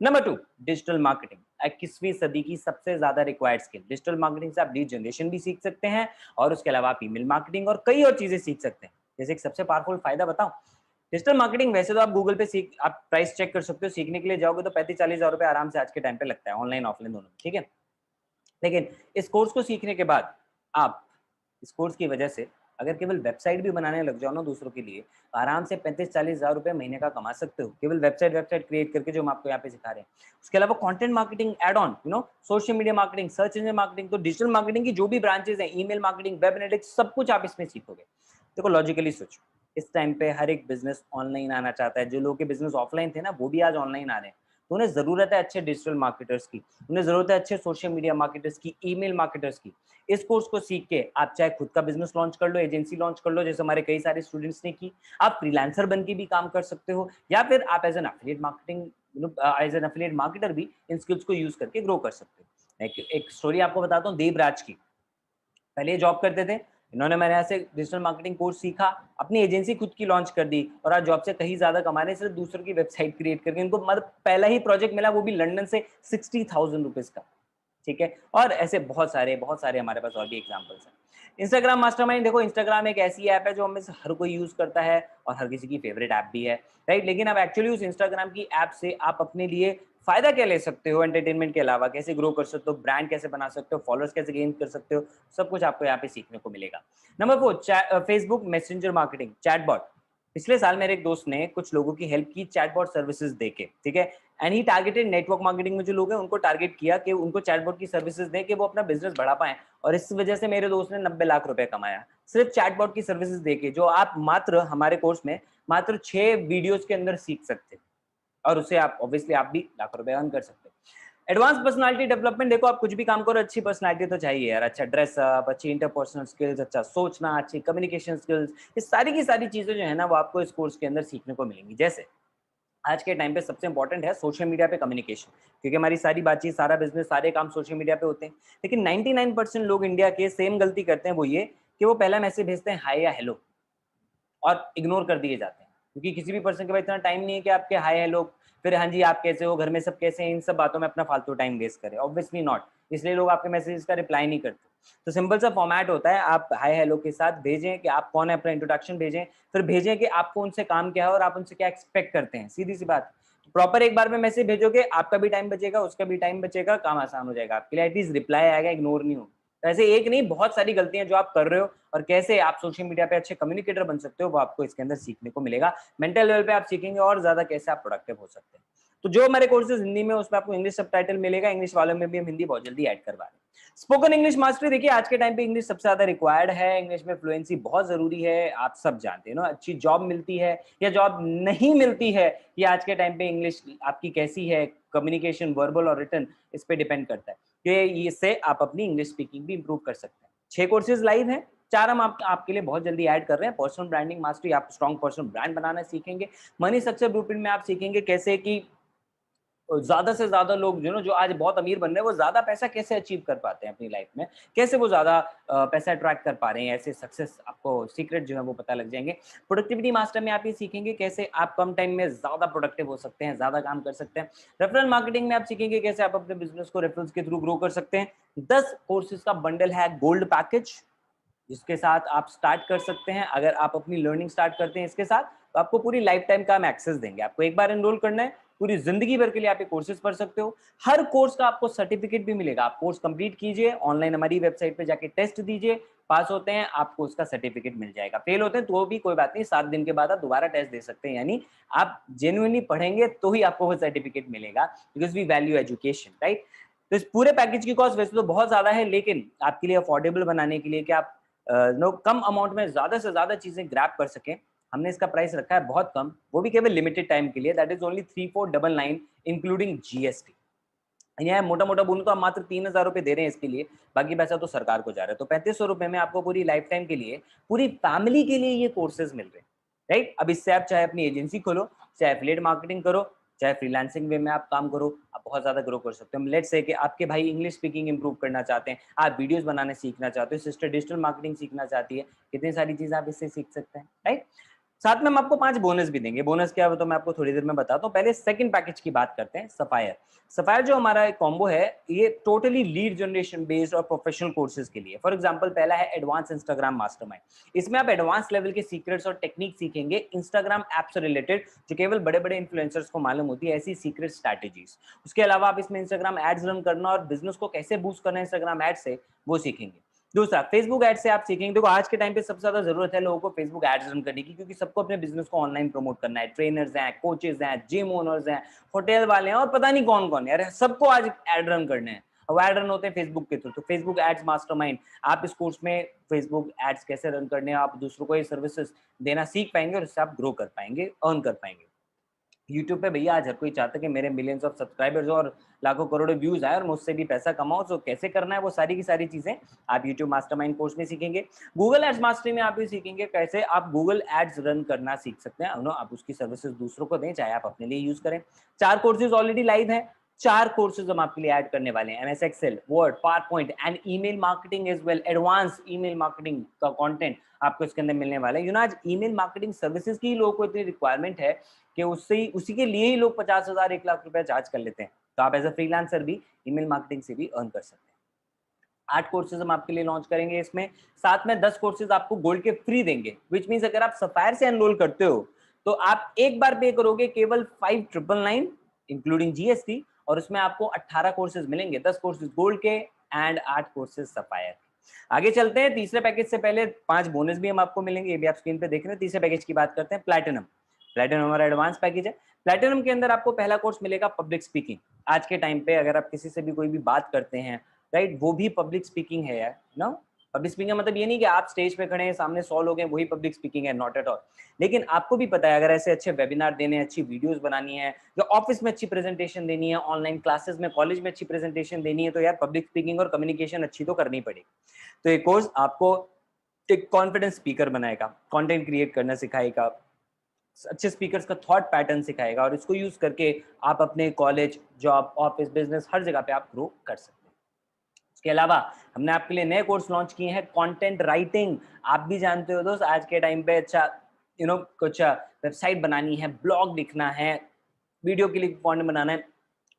नंबर 2, डिजिटल मार्केटिंग, 21वीं सदी की सबसे ज्यादा रिक्वायर्ड स्किल। डिजिटल मार्केटिंग से आप लीड जनरेशन भी सीख सकते हैं और उसके अलावा आप ईमेल मार्केटिंग और कई और चीजें सीख सकते हैं। जैसे एक सबसे पावरफुल फायदा बताऊं, डिजिटल मार्केटिंग वैसे तो आप गूगल पे सीख, आप प्राइस चेक कर सकते हो, सीखने के लिए जाओगे तो 35-40 हजार रुपए आराम से आज के टाइम पे लगता है, ऑनलाइन ऑफलाइन दोनों, ठीक है? लेकिन इस कोर्स को सीखने के बाद आप इस कोर्स की वजह से अगर केवल वेबसाइट भी बनाने लग जाओ ना दूसरों के लिए, आराम से 35-40 हजार रुपए महीने का कमा सकते हो, केवल वेबसाइट क्रिएट करके, जो हम आपको यहाँ पे सिखा रहे हैं। उसके अलावा content marketing add on, social media marketing, search engine marketing, तो डिजिटल मार्केटिंग की जो भी ब्रांचेस हैं, ईमेल मार्केटिंग, वेब एनालिटिक्स, सब कुछ आप इसमें सीखोगे। देखो लॉजिकली सोचो, इस टाइम पे हर एक बिजनेस ऑनलाइन आना चाहता है। जो लोगों के बिजनेस ऑफलाइन थे ना, वो भी आज ऑनलाइन आ रहे हैं। तो उन्हें जरूरत है अच्छे डिजिटल मार्केटर्स की, उन्हें जरूरत है अच्छे सोशल मीडिया मार्केटर्स की, ईमेल मार्केटर्स की। इस कोर्स को सीख के आप चाहे खुद का बिजनेस लॉन्च कर लो, एजेंसी लॉन्च कर लो, जैसे हमारे कई सारे स्टूडेंट्स ने की। आप फ्रीलांसर बन के भी काम कर सकते हो, या फिर आप as an affiliate marketing, as an affiliate marketer भी इन स्किल्स को यूज करके ग्रो कर सकते हो। एक स्टोरी आपको बताता हूँ देवराज की। पहले ये जॉब करते थे, इन्होंने मेरे यहाँ से डिजिटल मार्केटिंग कोर्स सीखा, अपनी एजेंसी खुद की लॉन्च कर दी और आज जॉब से कहीं ज्यादा कमा रहे हैं सिर्फ दूसरों की वेबसाइट क्रिएट करके। इनको मतलब पहला ही प्रोजेक्ट मिला, वो भी लंदन से 60,000 रुपीज का, ठीक है? और ऐसे बहुत सारे हमारे पास और भी एग्जांपल्स हैं। इंस्टाग्राम मास्टरमाइंड, देखो इंस्टाग्राम एक ऐसी ऐप है जो हमें से हर कोई यूज करता है और हर किसी की फेवरेट ऐप भी है, राइट? लेकिन अब एक्चुअली उस इंस्टाग्राम की ऐप से आप अपने लिए फायदा क्या ले सकते हो, एंटरटेनमेंट के अलावा कैसे ग्रो कर सकते हो, ब्रांड कैसे बना सकते हो, फॉलोअर्स कैसे गेन कर सकते हो, सब कुछ आपको यहाँ पे सीखने को मिलेगा। Number 4, Facebook messenger marketing, chatbot. पिछले साल मेरे एक दोस्त ने कुछ लोगों की हेल्प की चैटबॉट सर्विसेज देके, ठीक है? And he targeted network marketing में जो लोग हैं उनको टारगेट किया कि उनको चैटबॉट की सर्विसेज दें कि वो अपना बिजनेस बढ़ा पाएं। और इस वजह से मेरे दोस्त ने 90 लाख रुपए कमाया सिर्फ चैटबॉट की सर्विसेज देके, जो आप मात्र हमारे कोर्स में मात्र 6 वीडियोस के अंदर सीख सकते हैं। और उससे आप ऑब्वियसली आप भी लाख रुपए अर्न कर सकते हो। एडवांस पर्सनालिटी डेवलपमेंट, देखो आप कुछ भी काम करो, अच्छी पर्सनालिटी तो चाहिए यार, अच्छा ड्रेसअप, अच्छी इंटरपर्सनल स्किल्स, अच्छा सोचना, अच्छी कम्युनिकेशन स्किल्स, ये सारी की सारी चीजें जो है ना वो आपको इस कोर्स के अंदर सीखने को मिलेंगी। जैसे आज के टाइम पे सबसे इंपॉर्टेंट है सोशल मीडिया पे कम्युनिकेशन, क्योंकि हमारी सारी बातचीत, सारा बिजनेस, सारे काम सोशल मीडिया पे होते हैं। लेकिन 99% लोग इंडिया के सेम गलती करते हैं, वो ये कि वो पहला मैसेज भेजते हैं हाय या हेलो और इग्नोर कर दिए जाते हैं, क्योंकि किसी भी पर्सन के पास इतना टाइम नहीं है कि आपके हाय हेलो, फिर हाँ जी आप कैसे हो, घर में सब कैसे हैं, इन सब बातों में अपना फालतू टाइम वेस्ट करें, ऑब्वियसली नॉट। इसलिए लोग आपके मैसेजेस का रिप्लाई नहीं करते। तो सिंपल सा फॉर्मेट होता है, आप हाय हेलो के साथ भेजें कि आप कौन है, अपना इंट्रोडक्शन भेजें, फिर भेजें कि आपको उनसे काम क्या है और आप उनसे क्या एक्सपेक्ट करते हैं, सीधी सी बात। प्रॉपर एक बार में मैसेज भेजोगे, आपका भी टाइम बचेगा, उसका भी टाइम बचेगा, काम आसान हो जाएगा आपके लिए। एटलीस्ट रिप्लाई आएगा, इग्नोर नहीं हो। ऐसे एक नहीं बहुत सारी गलतियां जो आप कर रहे हो और कैसे आप सोशल मीडिया पे अच्छे कम्युनिकेटर बन सकते हो, वो आपको इसके अंदर सीखने को मिलेगा। मेंटल लेवल पे आप सीखेंगे और ज्यादा कैसे आप प्रोडक्टिव हो सकते हैं। तो जो हमारे कोर्सेज हिंदी में उसमें आपको इंग्लिश सबटाइटल मिलेगा, इंग्लिश वालों में भी हम हिंदी बहुत जल्दी ऐड करवा रहे हैं। स्पोकन इंग्लिश मास्टरी, देखिए आज के टाइम पे इंग्लिश सबसे ज्यादा रिक्वायर्ड है, इंग्लिश में फ्लुएंसी बहुत जरूरी है, आप सब जानते हैं ना। अच्छी जॉब मिलती है या जॉब नहीं मिलती है, ये आज के टाइम पे इंग्लिश आपकी कैसी है, कम्युनिकेशन वर्बल और रिटन, इस पे डिपेंड करता है कि इससे आप अपनी इंग्लिश स्पीकिंग भी इंप्रूव कर सकते हैं। 6 कोर्सेज लाइव हैं, 4 हम आपके लिए बहुत जल्दी ऐड कर रहे हैं। पर्सनल ब्रांडिंग मास्टरी, आप स्ट्रॉन्ग पर्सनल ब्रांड बनाना सीखेंगे। मनी सक्सेस ब्लूप्रिंट में आप सीखेंगे कैसे कि ज्यादा से ज्यादा लोग जो आज बहुत अमीर बन रहे हैं, वो ज्यादा पैसा कैसे अचीव कर पाते हैं अपनी लाइफ में, कैसे वो ज्यादा पैसा अट्रैक्ट कर पा रहे हैं, ऐसे सक्सेस आपको सीक्रेट जो है वो पता लग जाएंगे। प्रोडक्टिविटी मास्टर में आप ये सीखेंगे कैसे आप कम टाइम में ज्यादा प्रोडक्टिव हो सकते हैं, ज्यादा काम कर सकते हैं। रेफरल मार्केटिंग में आप सीखेंगे कैसे आप अपने बिजनेस को रेफरल्स के थ्रू ग्रो कर सकते हैं। 10 कोर्सेज का बंडल है गोल्ड पैकेज, जिसके साथ आप स्टार्ट कर सकते हैं। अगर आप अपनी लर्निंग स्टार्ट करते हैं इसके साथ, तो आपको पूरी लाइफ टाइम का हम एक्सेस देंगे। आपको एक बार एनरोल करना है, पूरी जिंदगी भर के लिए आप ये कोर्सेज पढ़ सकते हो। हर कोर्स का आपको सर्टिफिकेट भी मिलेगा। आप कोर्स कंप्लीट कीजिए, ऑनलाइन हमारी वेबसाइट पे जाके टेस्ट दीजिए, पास होते हैं आपको उसका सर्टिफिकेट मिल जाएगा। फेल होते हैं तो भी कोई बात नहीं, 7 दिन के बाद आप दोबारा टेस्ट दे सकते हैं। यानी आप जेन्युइनली पढ़ेंगे तो ही आपको वो सर्टिफिकेट मिलेगा, because we value education, right. तो इस पूरे पैकेज की कॉस्ट वैसे तो बहुत ज्यादा है, लेकिन आपके लिए अफोर्डेबल बनाने के लिए कि आप कम अमाउंट में ज्यादा से ज्यादा चीजें ग्रैब कर सकें, हमने इसका प्राइस रखा है बहुत कम, वो भी केवल लिमिटेड टाइम के लिए। That is only 3499 including GST. यहाँ मोटा मोटा बोलूं तो आप मात्र 3000 रुपए दे रहे हैं इसके लिए, बाकी पैसा तो सरकार को जा रहा है। तो 3500 रुपए में आपको पूरी लाइफ टाइम के लिए, पूरी फैमिली के लिए ये कोर्सेज मिल रहे हैं, राइट। अब इससे आप चाहे अपनी एजेंसी खोलो, चाहे एफिलिएट मार्केटिंग करो, चाहे फ्रीलांसिंग वे में आप काम करो, आप बहुत ज्यादा ग्रो कर सकते हो। लेट्स से कि आपके भाई इंग्लिश स्पीकिंग इंप्रूव करना चाहते हैं, आप वीडियोस बनाने सीखना चाहते हो, सिस्टर डिजिटल मार्केटिंग सीखना चाहती है, कितनी सारी चीजें आप इससे सीख सकते हैं, राइट। साथ में हम आपको 5 बोनस भी देंगे। बोनस क्या है वो तो मैं आपको थोड़ी देर में बताता हूँ। पहले सेकंड पैकेज की बात करते हैं, सफायर। सफायर जो हमारा एक कॉम्बो है, ये टोटली लीड जनरेशन बेस्ड और प्रोफेशनल कोर्सेज के लिए। फॉर एग्जांपल पहला है एडवांस इंस्टाग्राम मास्टरमाइंड। इसमें आप एडवांस लेवल के सीक्रेट्स और टेक्निक सीखेंगे इंस्टाग्राम ऐप से रिलेटेड, जो केवल बड़े बड़े इन्फ्लुएंसर्स को मालूम होती है, ऐसी सीक्रेट स्ट्रैटेजीज। उसके अलावा आप इसमें इंस्टाग्राम एड्स रन करना और बिजनेस को कैसे बूस्ट करना है इंस्टाग्राम एड से, वो सीखेंगे। दूसरा, फेसबुक एड से आप सीखेंगे। देखो आज के टाइम पे सबसे ज्यादा जरूरत है लोगों को फेसबुक एड्स रन करने की, क्योंकि सबको अपने बिजनेस को ऑनलाइन प्रमोट करना है। ट्रेनर्स हैं, कोचेस हैं, जिम ओनर्स हैं, होटल वाले हैं और पता नहीं कौन कौन है, अरे सबको आज एड रन करने हैं। अब एड रन होते हैं फेसबुक के थ्रू। तो फेसबुक एड्स मास्टरमाइंड, आप इस कोर्स में फेसबुक एड्स कैसे रन करने हैं, आप दूसरों को ये सर्विसेज देना सीख पाएंगे और इससे आप ग्रो कर पाएंगे, अर्न कर पाएंगे। यूट्यूब पे भैया आज हर कोई चाहता है कि मेरे मिलियंस ऑफ सब्सक्राइबर्स और लाखों करोड़ों व्यूज आए और मुझसे भी पैसा कमाओ। तो कैसे करना है वो सारी की सारी चीजें आप यूट्यूब मास्टरमाइंड कोर्स में सीखेंगे। गूगल एड्स मास्टरी में आप भी सीखेंगे कैसे आप गूगल एड्स रन करना सीख सकते हैं, आप उसकी सर्विसेज दूसरों को दें, चाहे आप अपने लिए यूज करें। 4 कोर्सेज ऑलरेडी लाइव है, 4 कोर्सेज हम आपके लिए ऐड करने वाले हैं। MS Excel, Word, PowerPoint and email marketing as well. Advance email marketing का कंटेंट आपको इसके अंदर मिलने वाला है। आज ईमेल मार्केटिंग सर्विसेज की लोगों को इतनी रिक्वायरमेंट है कि उसी के लिए ही लोग 50,000 1 लाख रुपए चार्ज कर लेते हैं। तो आप एज अ फ्रीलांसर भी ईमेल मार्केटिंग से भी अर्न कर सकते हैं। 8 कोर्सेज हम आपके लिए लॉन्च करेंगे इसमें, साथ में 10 कोर्सेज आपको गोल्ड के फ्री देंगे। विच मींस अगर आप सफायर से एनरोल करते हो तो आप एक बार पे करोगे केवल 5999 इंक्लूडिंग जीएसटी, और उसमें आपको 18 कोर्सेज मिलेंगे, 10 कोर्सेज गोल्ड के एंड 8 कोर्सेज सफायर। आगे चलते हैं, तीसरे पैकेज से पहले 5 बोनस भी हम आपको मिलेंगे, ये भी आप स्क्रीन पे देख रहे हैं। तीसरे पैकेज की बात करते हैं, प्लैटिनम। प्लैटिनम हमारा एडवांस पैकेज है। प्लैटिनम के अंदर आपको पहला कोर्स मिलेगा पब्लिक स्पीकिंग। आज के टाइम पे अगर आप किसी से भी कोई भी बात करते हैं, राइट, वो भी पब्लिक स्पीकिंग है यार, ना। पब्लिक स्पीकिंग मतलब ये नहीं कि आप स्टेज पे खड़े हैं, सामने 100 लोग हैं, वही पब्लिक स्पीकिंग है, नॉट एट ऑल। लेकिन आपको भी पता है अगर ऐसे अच्छे वेबिनार देने, अच्छी वीडियोस बनानी है, या ऑफिस में अच्छी प्रेजेंटेशन देनी है, ऑनलाइन क्लासेस में, कॉलेज में अच्छी प्रेजेंटेशन देनी है, तो यार पब्लिक स्पीकिंग और कम्युनिकेशन अच्छी तो करनी पड़ेगी। तो ये कोर्स आपको एक कॉन्फिडेंस स्पीकर बनाएगा, कंटेंट क्रिएट करना सिखाएगा, अच्छे स्पीकर्स का थॉट पैटर्न सिखाएगा, और इसको यूज करके आप अपने कॉलेज, जॉब, ऑफिस, बिजनेस, हर जगह पे आप ग्रो कर सकते हैं। इसके अलावा हमने आपके लिए नए कोर्स लॉन्च किए हैं, कंटेंट राइटिंग। आप भी जानते हो दोस्त, आज के टाइम पे अच्छा कुछ वेबसाइट बनानी है, ब्लॉग लिखना है, वीडियो के लिए कंटेंट बनाना है,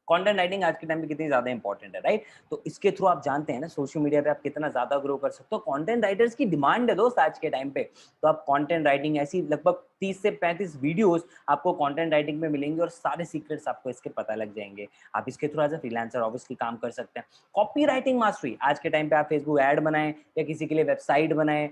कंटेंट राइटिंग आज के टाइम पे कितनी ज्यादा इंपॉर्टेंट है, राइट। तो इसके थ्रू आप जानते हैं ना सोशल मीडिया पे आप कितना ज्यादा ग्रो कर सकते हो। कंटेंट राइटर्स की डिमांड है दोस्त आज के टाइम पे। तो आप कंटेंट राइटिंग, ऐसी लगभग 30 से 35 वीडियोस आपको कंटेंट राइटिंग में मिलेंगे और सारे सीक्रेट्स आपको इसके पता लग जाएंगे। आप इसके through as a freelancer obviously काम कर सकते हैं। कॉपी राइटिंग मास्टरी, आज के टाइम पे आप फेसबुक ऐड बनाएं या किसी के लिए वेबसाइट बनाएं,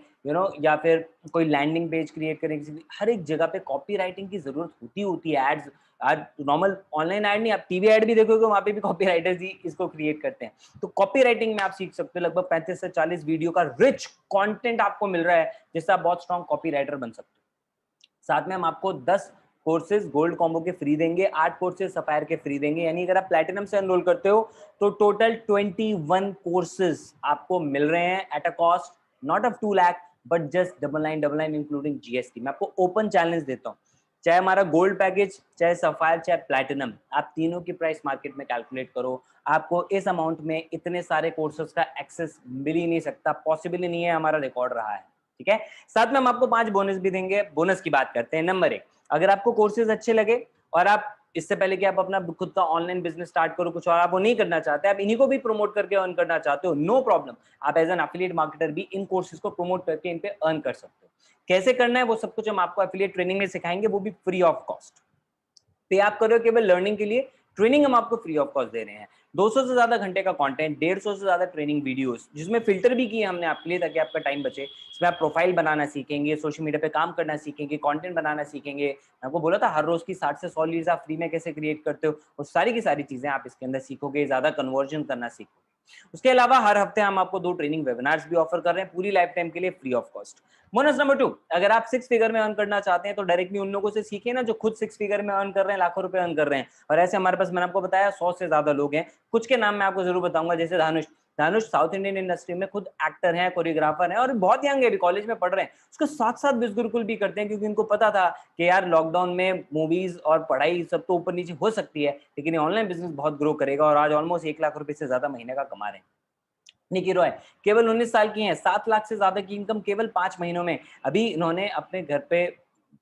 या फिर कोई लैंडिंग पेज क्रिएट करें, हर एक जगह पे कॉपी राइटिंग की जरूरत होती है। एड्स, आज नॉर्मल ऑनलाइन ऐड नहीं, आप टीवी ऐड भी देखोगे, वहां पे भी कॉपी राइटर्स ही इसको क्रिएट करते हैं। तो कॉपी राइटिंग में आप सीख सकते हो, लगभग 35 से 40 वीडियो का रिच कंटेंट आपको मिल रहा है, जिससे आप बहुत स्ट्रॉन्ग कॉपी राइटर बन सकते हो। साथ में हम आपको 10 कोर्सेज गोल्ड कॉम्बो के फ्री देंगे, 8 कोर्सेज सफायर के फ्री देंगे, यानी अगर आप प्लैटिनम से एनरोल करते हो तो टोटल 21 कोर्सेज आपको मिल रहे हैं at a cost not of 2 lakh but just 9999 including GST. मैं आपको ओपन चैलेंज देता हूँ, चाहे हमारा गोल्ड पैकेज, चाहे सफायर, चाहे प्लैटिनम, आप तीनों की प्राइस मार्केट में कैलकुलेट करो, आपको इस अमाउंट में इतने सारे कोर्सेज का एक्सेस मिल ही नहीं सकता, पॉसिबल ही नहीं है, हमारा रिकॉर्ड रहा है। ठीक है, साथ में हम आपको 5 बोनस भी देंगे। बोनस की बात करते हैं। नंबर 1, अगर आपको कोर्सेज अच्छे लगे और आप इससे पहले कि आप अपना खुद का ऑनलाइन बिजनेस स्टार्ट करो कुछ और आप वो नहीं करना चाहते, आप इन्हीं को भी प्रमोट करके अर्न करना चाहते हो, नो प्रॉब्लम, आप एज एन एफिलिएट मार्केटर भी इन कोर्सेज को प्रमोट करके इन पे अर्न कर सकते हो। कैसे करना है वो सब कुछ हम आपको एफिलिएट ट्रेनिंग में सिखाएंगे, वो भी फ्री ऑफ कॉस्ट। पे आप करो केवल लर्निंग के लिए, ट्रेनिंग हम आपको फ्री ऑफ कॉस्ट दे रहे हैं। 200 से ज्यादा घंटे का कंटेंट, 150 से ज्यादा ट्रेनिंग वीडियोस, जिसमें फिल्टर भी किए हमने आपके लिए ताकि आपका टाइम बचे। इसमें आप प्रोफाइल बनाना सीखेंगे, सोशल मीडिया पे काम करना सीखेंगे, कंटेंट बनाना सीखेंगे। मैं आपको बोला था हर रोज की 60 से 100 लीड्स आप फ्री में कैसे क्रिएट करते हो, वो सारी की सारी चीजें आप इसके अंदर सीखोगे, ज्यादा कन्वर्जन करना सीखोगे। उसके अलावा हर हफ्ते हम आपको 2 ट्रेनिंग वेबिनार्स भी ऑफर कर रहे हैं पूरी लाइफ टाइम के लिए free of cost. Bonus number 2, अगर आप 6 फिगर में अर्न करना चाहते हैं तो डायरेक्टली उन लोगों से सीखिए ना जो खुद 6 फिगर में अर्न कर रहे हैं, लाखों रुपए अर्न कर रहे हैं। और ऐसे हमारे पास, मैंने आपको बताया, 100 से ज्यादा लोग हैं। कुछ के नाम मैं आपको जरूर बताऊंगा, जैसे Dhanush. Dhanush south Indian industry में खुद एक्टर हैं, कोरियोग्राफर हैं और बहुत यंग है, अभी कॉलेज में पढ़ रहे हैं। उसके साथ साथ बिज गुरुकुल भी करते हैं, क्योंकि उनको पता था कि यार लॉकडाउन में मूवीज और पढ़ाई सब तो ऊपर नीचे हो सकती है, लेकिन ये ऑनलाइन बिजनेस बहुत ग्रो करेगा और आज ऑलमोस्ट 1 लाख रुपए से ज्यादा महीने का कमा रहे हैं। निकी रॉय केवल 19 साल की हैं, 7 लाख से ज्यादा की इनकम केवल 5 महीनों में। अभी इन्होंने अपने घर पे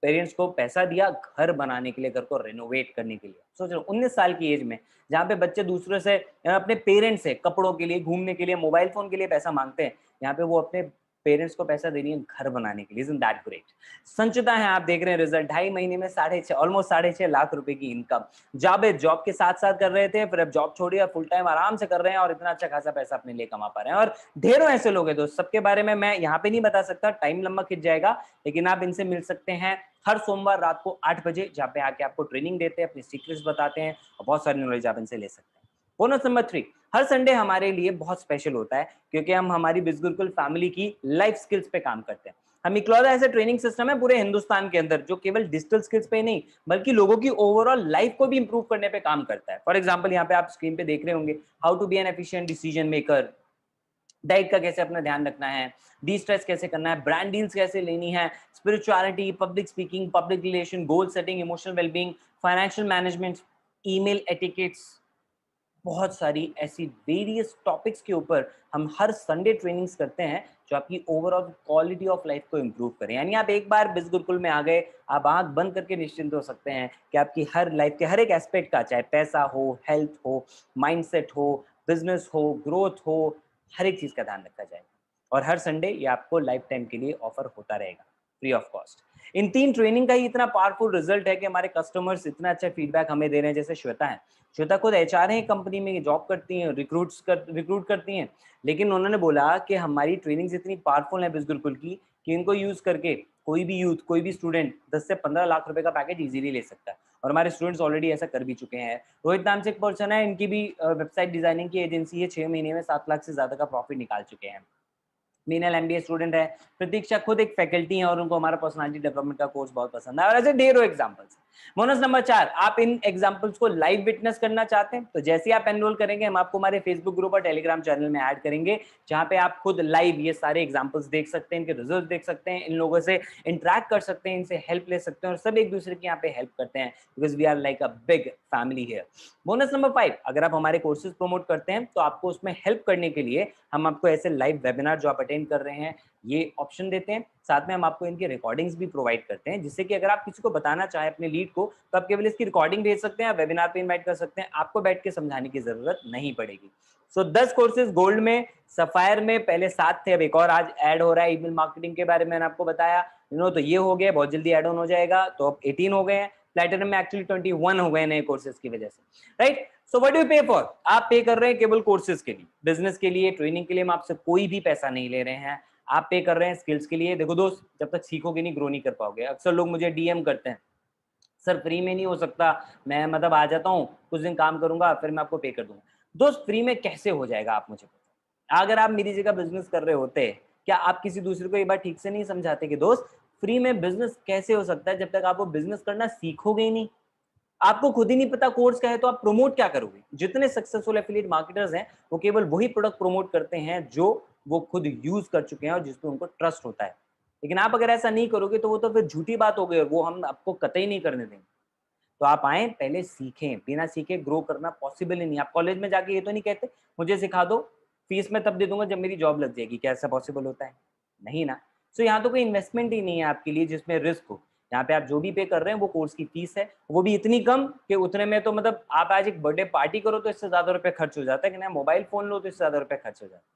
पेरेंट्स को पैसा दिया घर बनाने के लिए, घर को रेनोवेट करने के लिए। सोच रहे 19 साल की एज में, जहाँ पे बच्चे दूसरे से, अपने पेरेंट्स से कपड़ों के लिए, घूमने के लिए, मोबाइल फोन के लिए पैसा मांगते हैं, यहाँ पे वो अपने पेरेंट्स को पैसा दे रही है घर बनाने के लिए। Isn't that great? संचिता है, आप देख रहे हैं रिजल्ट, 2.5 महीने में 6.5 ऑलमोस्ट 6.5 लाख रुपए की इनकम। जावेद जॉब के साथ साथ कर रहे थे, फिर अब जॉब छोड़ी, फुल टाइम आराम से कर रहे हैं और इतना अच्छा खासा पैसा अपने लिए कमा पा रहे हैं। और ढेरों ऐसे लोग हैं दोस्त, सबके बारे में मैं यहाँ पे नहीं बता सकता, टाइम लंबा खिंच जाएगा, लेकिन आप इनसे मिल सकते हैं हर सोमवार रात को 8 बजे, जहाँ पे आके आपको ट्रेनिंग देते हैं, अपनी सीक्रेट्स बताते हैं और बहुत सारी नॉलेज आप इनसे ले सकते हैं। बोनस नंबर 3, हर संडे हमारे लिए बहुत स्पेशल होता है, क्योंकि हम हमारी बिज गुरुकुल फैमिली की लाइफ स्किल्स पे काम करते हैं। हम इकलौता ऐसा ट्रेनिंग सिस्टम है पूरे हिंदुस्तान के अंदर जो केवल डिजिटल स्किल्स पे नहीं बल्कि लोगों की ओवरऑल लाइफ को भी इंप्रूव करने पे काम करता है। फॉर एग्जांपल, यहाँ पे आप स्क्रीन पे देख रहे होंगे, how to be an efficient decision maker, diet का कैसे अपना ध्यान रखना है, डी स्ट्रेस कैसे करना है, ब्रांड डील्स कैसे लेनी है, spirituality, public speaking, public relation, goal setting, emotional wellbeing, financial management, email etiquettes, बहुत सारी ऐसी वेरियस टॉपिक्स के ऊपर हम हर संडे ट्रेनिंग्स करते हैं जो आपकी ओवरऑल क्वालिटी ऑफ लाइफ को इंप्रूव करें। यानी आप एक बार बिज गुरुकुल में आ गए, आप आंख बंद करके निश्चिंत हो सकते हैं कि आपकी हर लाइफ के हर एक एस्पेक्ट का, चाहे पैसा हो, हेल्थ हो, माइंडसेट हो, बिजनेस हो, ग्रोथ हो, हर एक चीज का ध्यान रखा जाएगा। और हर संडे ये आपको लाइफ टाइम के लिए ऑफर होता रहेगा free of cost. In 3 training का ही इतना पावरफुल रिजल्ट है कि हमारे कस्टमर्स इतना अच्छा फीडबैक हमें दे रहे हैं। जैसे श्वेता है, श्वेता खुद एचआर है, कंपनी में जॉब करती हैं, रिक्रूट करती हैं, लेकिन उन्होंने बोला कि हमारी ट्रेनिंग्स इतनी पावरफुल है बिज गुरुकुल की कि इनको यूज करके कोई भी यूथ, कोई भी स्टूडेंट 10 से 15 लाख रुपए का पैकेज इजीली ले सकता है। और हमारे स्टूडेंट्स ऑलरेडी ऐसा कर भी चुके हैं। रोहित नाम से एक पर्सन है, इनकी भी वेबसाइट डिजाइनिंग की एजेंसी है, 6 महीने में 7 लाख से ज्यादा का प्रॉफिट निकाल चुके हैं। मीनल एमबीए स्टूडेंट है, प्रतीक्षा खुद एक फैकल्टी है और उनको हमारा पर्सनालिटी डेवलपमेंट का कोर्स बहुत पसंद है। और ऐसे ढेरों एग्जांपल्स। बोनस नंबर 4, आप इन एग्जांपल्स को लाइव विटनेस करना चाहते हैं तो जैसे ही आप एनरोल करेंगे हम आपको हमारे फेसबुक ग्रुप और टेलीग्राम चैनल में ऐड करेंगे, जहां पे आप खुद लाइव ये सारे एग्जांपल्स देख सकते हैं, इनके रिजल्ट देख सकते हैं, इन लोगों से इंटरेक्ट कर सकते हैं, इनसे हेल्प ले सकते हैं और सब एक दूसरे की यहाँ पे हेल्प करते हैं, because we are like a big family here. Bonus number 5, अगर आप हमारे कोर्सेज प्रमोट करते हैं तो आपको उसमें हेल्प करने के लिए हम आपको ऐसे लाइव वेबिनार जो आप अटेंड कर रहे हैं ये ऑप्शन देते हैं। साथ में हम आपको इनकी रिकॉर्डिंग्स भी प्रोवाइड करते हैं, जिससे कि अगर आप किसी को बताना चाहें अपने लीड को तो आप केवल इसकी रिकॉर्डिंग भेज सकते हैं, वेबिनार पे इनवाइट कर सकते हैं, आपको बैठ के समझाने की जरूरत नहीं पड़ेगी। सो 10 कोर्सेज गोल्ड में, सफायर में पहले 7 थे, अब एक और आज ऐड हो रहा है। ईमेल मार्केटिंग के बारे में मैंने आपको बताया, तो ये हो गया, बहुत जल्दी एड ऑन हो जाएगा, तो अब 18 हो गए हैं। प्लैटिनम में एक्चुअली 21 हो गए नए कोर्सेज की वजह से, right. So what do you पे फॉर? आप पे कर रहे हैं केवल कोर्सेज के लिए, बिजनेस के लिए, ट्रेनिंग के लिए हम आपसे कोई भी पैसा नहीं ले रहे हैं। आप पे कर रहे हैं स्किल्स के लिए। देखो दोस्त, जब तक सीखोगे नहीं ग्रो नहीं कर पाओगे। अक्सर लोग मुझे डीएम करते हैं, सर फ्री में नहीं हो सकता, मैं मतलब आ जाता हूँ, कुछ दिन काम करूंगा, फिर मैं आपको पे कर दूंगा। दोस्त फ्री में कैसे हो जाएगा आप मुझे बताओ। अगर आप मेरी जगह बिजनेस कर रहे होते, क्या आप किसी दूसरे को ये बात ठीक से नहीं समझाते कि दोस्त फ्री में बिजनेस कैसे हो सकता है जब तक आप वो बिजनेस करना सीखोगे ही नहीं। आपको खुद ही नहीं पता कोर्स क्या है, तो आप प्रमोट क्या करोगे? जितने सक्सेसफुल एफिलिएट मार्केटर्स हैं वो केवल वही प्रोडक्ट प्रमोट करते हैं जो वो खुद यूज कर चुके हैं और जिस पे उनको ट्रस्ट होता है। लेकिन आप अगर ऐसा नहीं करोगे तो वो तो फिर झूठी बात हो गई और वो हम आपको कतई नहीं करने देंगे। तो आप आए, पहले सीखें। बिना सीखे ग्रो करना पॉसिबल ही नहीं। आप कॉलेज में जाके ये तो नहीं कहते मुझे सिखा दो, फीस मैं तब दे दूंगा जब मेरी जॉब लग जाएगी। क्या ऐसा पॉसिबल होता है? नहीं ना। सो यहाँ तो कोई इन्वेस्टमेंट ही नहीं है आपके लिए जिसमें रिस्क हो। यहाँ पे आप जो भी पे कर रहे हैं वो कोर्स की फीस है, वो भी इतनी कम कि उतने में तो मतलब आप आज एक बर्थडे पार्टी करो तो इससे ज्यादा रुपए खर्च हो जाता है, कि ना मोबाइल फोन लो तो इससे ज्यादा रुपए खर्च हो जाता है।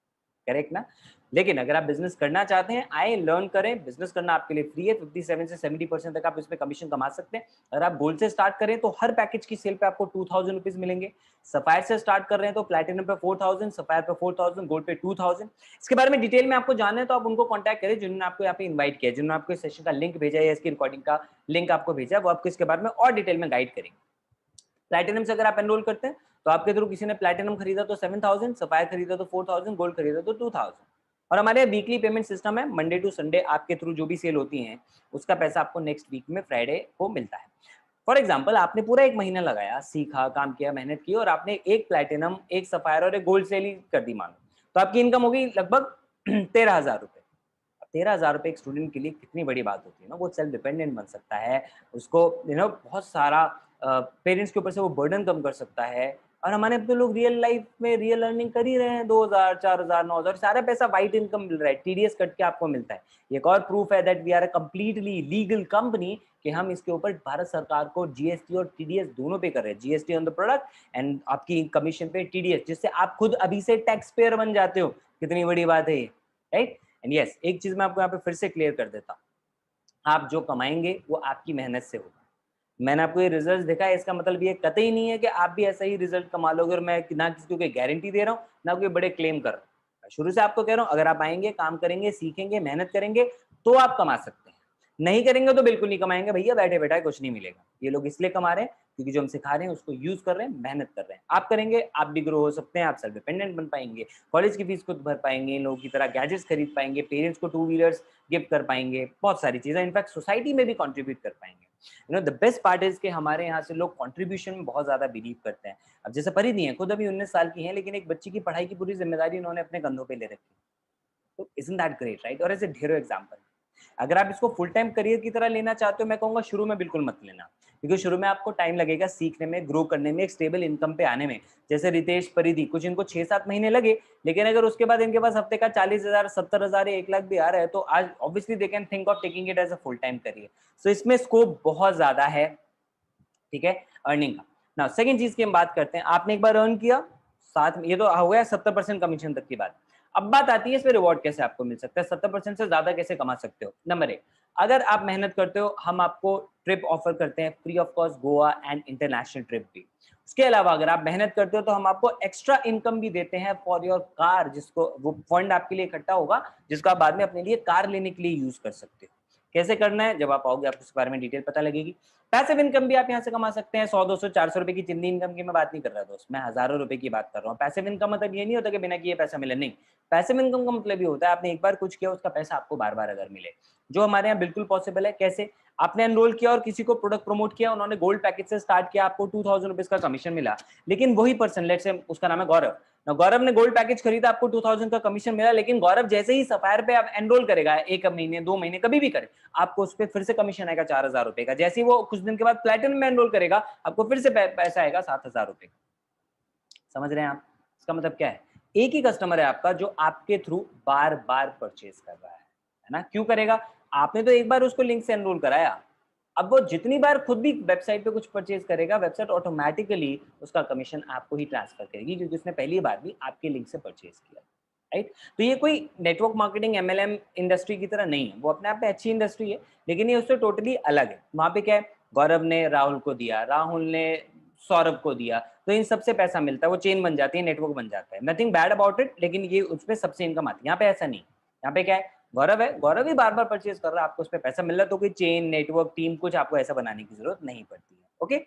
करेक्ट ना? लेकिन अगर आप बिजनेस करना चाहते हैं, आए लर्न करें। बिजनेस करना आपके लिए फ्री है। 57 से 70% तक आप इसमें कमीशन कमा सकते हैं। अगर आप गोल्ड से स्टार्ट करें तो हर पैकेज की सेल पे आपको 2000 रुपीज मिलेंगे। सफायर से स्टार्ट कर रहे हैं तो प्लैटिनम पे 4000, सफायर पे 4000, गोल्ड पे 2000। इसके बारे में डिटेल में आपको जानना है तो आप उनको कॉन्टैक्ट करें जिन्होंने आपको यहाँ पे इन्वाइट किया, जिन्होंने आपको इस सेशन का लिंक भेजा या इसकी रिकॉर्डिंग का लिंक आपको भेजा, वो आपको इसके बारे में और डिटेल में गाइड करेंगे। प्लैटिनम से अगर आप एनरोल करते हैं तो आपके थ्रू किसी ने प्लैटिनम खरीदा तो 7000, सफायर खरीदा तो 4000, गोल्ड खरीदा तो 2000। और हमारे यहाँ वीकली पेमेंट सिस्टम है। मंडे टू संडे आपके थ्रू जो भी सेल होती है उसका पैसा आपको नेक्स्ट वीक में फ्राइडे को मिलता है। फॉर एग्जाम्पल, आपने पूरा एक महीना लगाया, सीखा, काम किया, मेहनत की और आपने एक प्लैटिनम, एक सफायर और एक गोल्ड सेल ही कर दी मानो, तो आपकी इनकम होगी लगभग 13,000 रुपए। 13,000 रुपए एक स्टूडेंट के लिए कितनी बड़ी बात होती है ना। वो सेल्फ डिपेंडेंट बन सकता है, उसको बहुत सारा पेरेंट्स के ऊपर से वो बर्डन कम कर सकता है। और हमारे अपने लोग रियल लाइफ में रियल अर्निंग कर ही रहे हैं। 2,000, 4,000, 9,000, सारा पैसा वाइट इनकम मिल रहा है, टीडीएस कट के आपको मिलता है। एक और प्रूफ है that we are a completely legal company, कि हम इसके ऊपर भारत सरकार को जीएसटी और टीडीएस दोनों पे कर रहे हैं। GST on the product and आपकी कमीशन पे टीडीएस, जिससे आप खुद अभी से टैक्स पेयर बन जाते हो। कितनी बड़ी बात है ये, राइट। एंड यस, एक चीज मैं आपको यहाँ पे फिर से क्लियर कर देता हूँ, आप जो कमाएंगे वो आपकी मेहनत से होगा। मैंने आपको ये रिजल्ट दिखा है, इसका मतलब ये कतई नहीं है कि आप भी ऐसा ही रिजल्ट कमा लोगे। और मैं ना किसी को कोई गारंटी दे रहा हूँ, ना कोई बड़े क्लेम कर रहा हूँ। मैं शुरू से आपको कह रहा हूँ, अगर आप आएंगे, काम करेंगे, सीखेंगे, मेहनत करेंगे तो आप कमा सकते हैं। नहीं करेंगे तो बिल्कुल नहीं कमाएंगे भैया, बैठे बैठा कुछ नहीं मिलेगा। ये लोग इसलिए कमा रहे हैं क्योंकि जो हम सिखा रहे हैं उसको यूज कर रहे हैं, मेहनत कर रहे हैं। आप करेंगे, आप भी ग्रो हो सकते हैं, आप सेल्फ डिपेंडेंट बन पाएंगे, कॉलेज की फीस खुद भर पाएंगे, इन लोगों की तरह गैजेट्स खरीद पाएंगे, पेरेंट्स को 2 व्हीलर्स गिफ्ट कर पाएंगे, बहुत सारी चीजें, इनफैक्ट सोसाइटी में भी कंट्रीब्यूट कर पाएंगे। द बेस्ट पार्ट इज कि हमारे यहाँ से लोग कंट्रीब्यूशन में बहुत ज्यादा बिलीव करते हैं। अब जैसे परिधि है, खुद अभी 19 साल की हैं, लेकिन एक बच्ची की पढ़ाई की पूरी जिम्मेदारी उन्होंने अपने कंधों पे ले रखी। तो इजंट दैट ग्रेट, राइट? और ऐसे ढेरों एग्जाम्पल। अगर आप इसको फुल टाइम करियर की तरह लेना चाहते हो, मैं कहूंगा शुरू में बिल्कुल मत लेना, क्योंकि शुरू में आपको टाइम लगेगा सीखने में, ग्रो करने में, एक स्टेबल इनकम पे आने में। जैसे रितेश, परिधि, कुछ इनको 6-7 महीने लगे, लेकिन अगर उसके बाद इनके पास हफ्ते का 40,000, 70,000 या 1 लाख भी आ रहा है, तो आज obviously they can think of taking it as a full time career. So इसमें स्कोप बहुत ज्यादा है, ठीक है, अर्निंग का। ना सेकंड चीज की हम बात करते हैं। आपने एक बार अर्न किया, साथ में ये तो हो गया 70% कमीशन तक की बात। अब बात आती है इसमें रिवॉर्ड कैसे आपको मिल सकता है, 70% से ज्यादा कैसे कमा सकते हो। नंबर 1, अगर आप मेहनत करते हो, हम आपको ट्रिप ऑफर करते हैं, free of cost Goa and international trip भी। उसके अलावा अगर आप मेहनत करते हो तो हम आपको एक्स्ट्रा इनकम भी देते हैं फॉर योर कार, जिसको वो फंड आपके लिए इकट्ठा होगा, जिसको आप बाद में अपने लिए कार लेने के लिए यूज कर सकते हो। कैसे करना है, जब आप आओगे आपको इसके बारे में डिटेल पता लगेगी। पैसिव इनकम भी आप यहाँ से कमा सकते हैं। 100, 200, 400 रुपए की चिंदी इनकम की मैं बात नहीं कर रहा दोस्त, मैं हजारों रुपए की बात कर रहा हूँ। पैसिव इनकम मतलब ये नहीं होता कि बिना किए पैसा मिले, नहीं। पैसिव इनकम का मतलब ये होता है आपने एक बार कुछ किया, उसका पैसा आपको बार बार अगर मिले, जो हमारे यहाँ बिल्कुल पॉसिबल है। कैसे? आपने एनरोल किया और किसी को प्रोडक्ट प्रमोट किया, उन्होंने गोल्ड पैकेज से स्टार्ट किया, आपको 2000 रुपीज का कमीशन मिला। लेकिन वही पर्सन, लेट्स से उसका नाम है गौरव, गौरव ने गोल्ड पैकेज खरीदा, आपको 2000 का कमीशन मिला, लेकिन गौरव जैसे ही सफायर पे आप एनरोल करेगा, 1 महीने 2 महीने कभी भी करे, आपको उस पर फिर से कमीशन आएगा 4,000 रुपए का। जैसे ही वो कुछ दिन के बाद प्लैटिनम में एनरोल करेगा, आपको फिर से पैसा आएगा 7,000 रुपए का। समझ रहे हैं आप? इसका मतलब क्या है? एक ही कस्टमर है आपका जो आपके थ्रू बार बार परचेज कर रहा है ना? क्यों करेगा? आपने तो एक बार उसको लिंक से एनरोल कराया, अब वो जितनी बार खुद भी वेबसाइट पे कुछ परचेज करेगा, वेबसाइट ऑटोमेटिकली उसका कमीशन आपको ही ट्रांसफर करेगी, क्योंकि उसने पहली बार भी आपके लिंक से परचेज किया। राइट। तो ये कोई नेटवर्क मार्केटिंग एमएलएम इंडस्ट्री की तरह नहीं है, वो अपने आप में अच्छी इंडस्ट्री है, लेकिन ये उससे टोटली अलग है। वहाँ पे क्या है, गौरव ने राहुल को दिया, राहुल ने सौरभ को दिया, तो इन सबसे पैसा मिलता है, वो चेन बन जाती है, नेटवर्क बन जाता है, नथिंग बैड अबाउट इट, लेकिन ये उसमें सबसे इनकम आती है। यहाँ पे ऐसा नहीं, यहाँ पे क्या है, गौरव है, गौरव ही बार बार परचेज कर रहा है, आपको उस पर पैसा मिल रहा है, तो कोई चेन नेटवर्क टीम कुछ आपको ऐसा बनाने की जरूरत नहीं पड़ती है। Okay,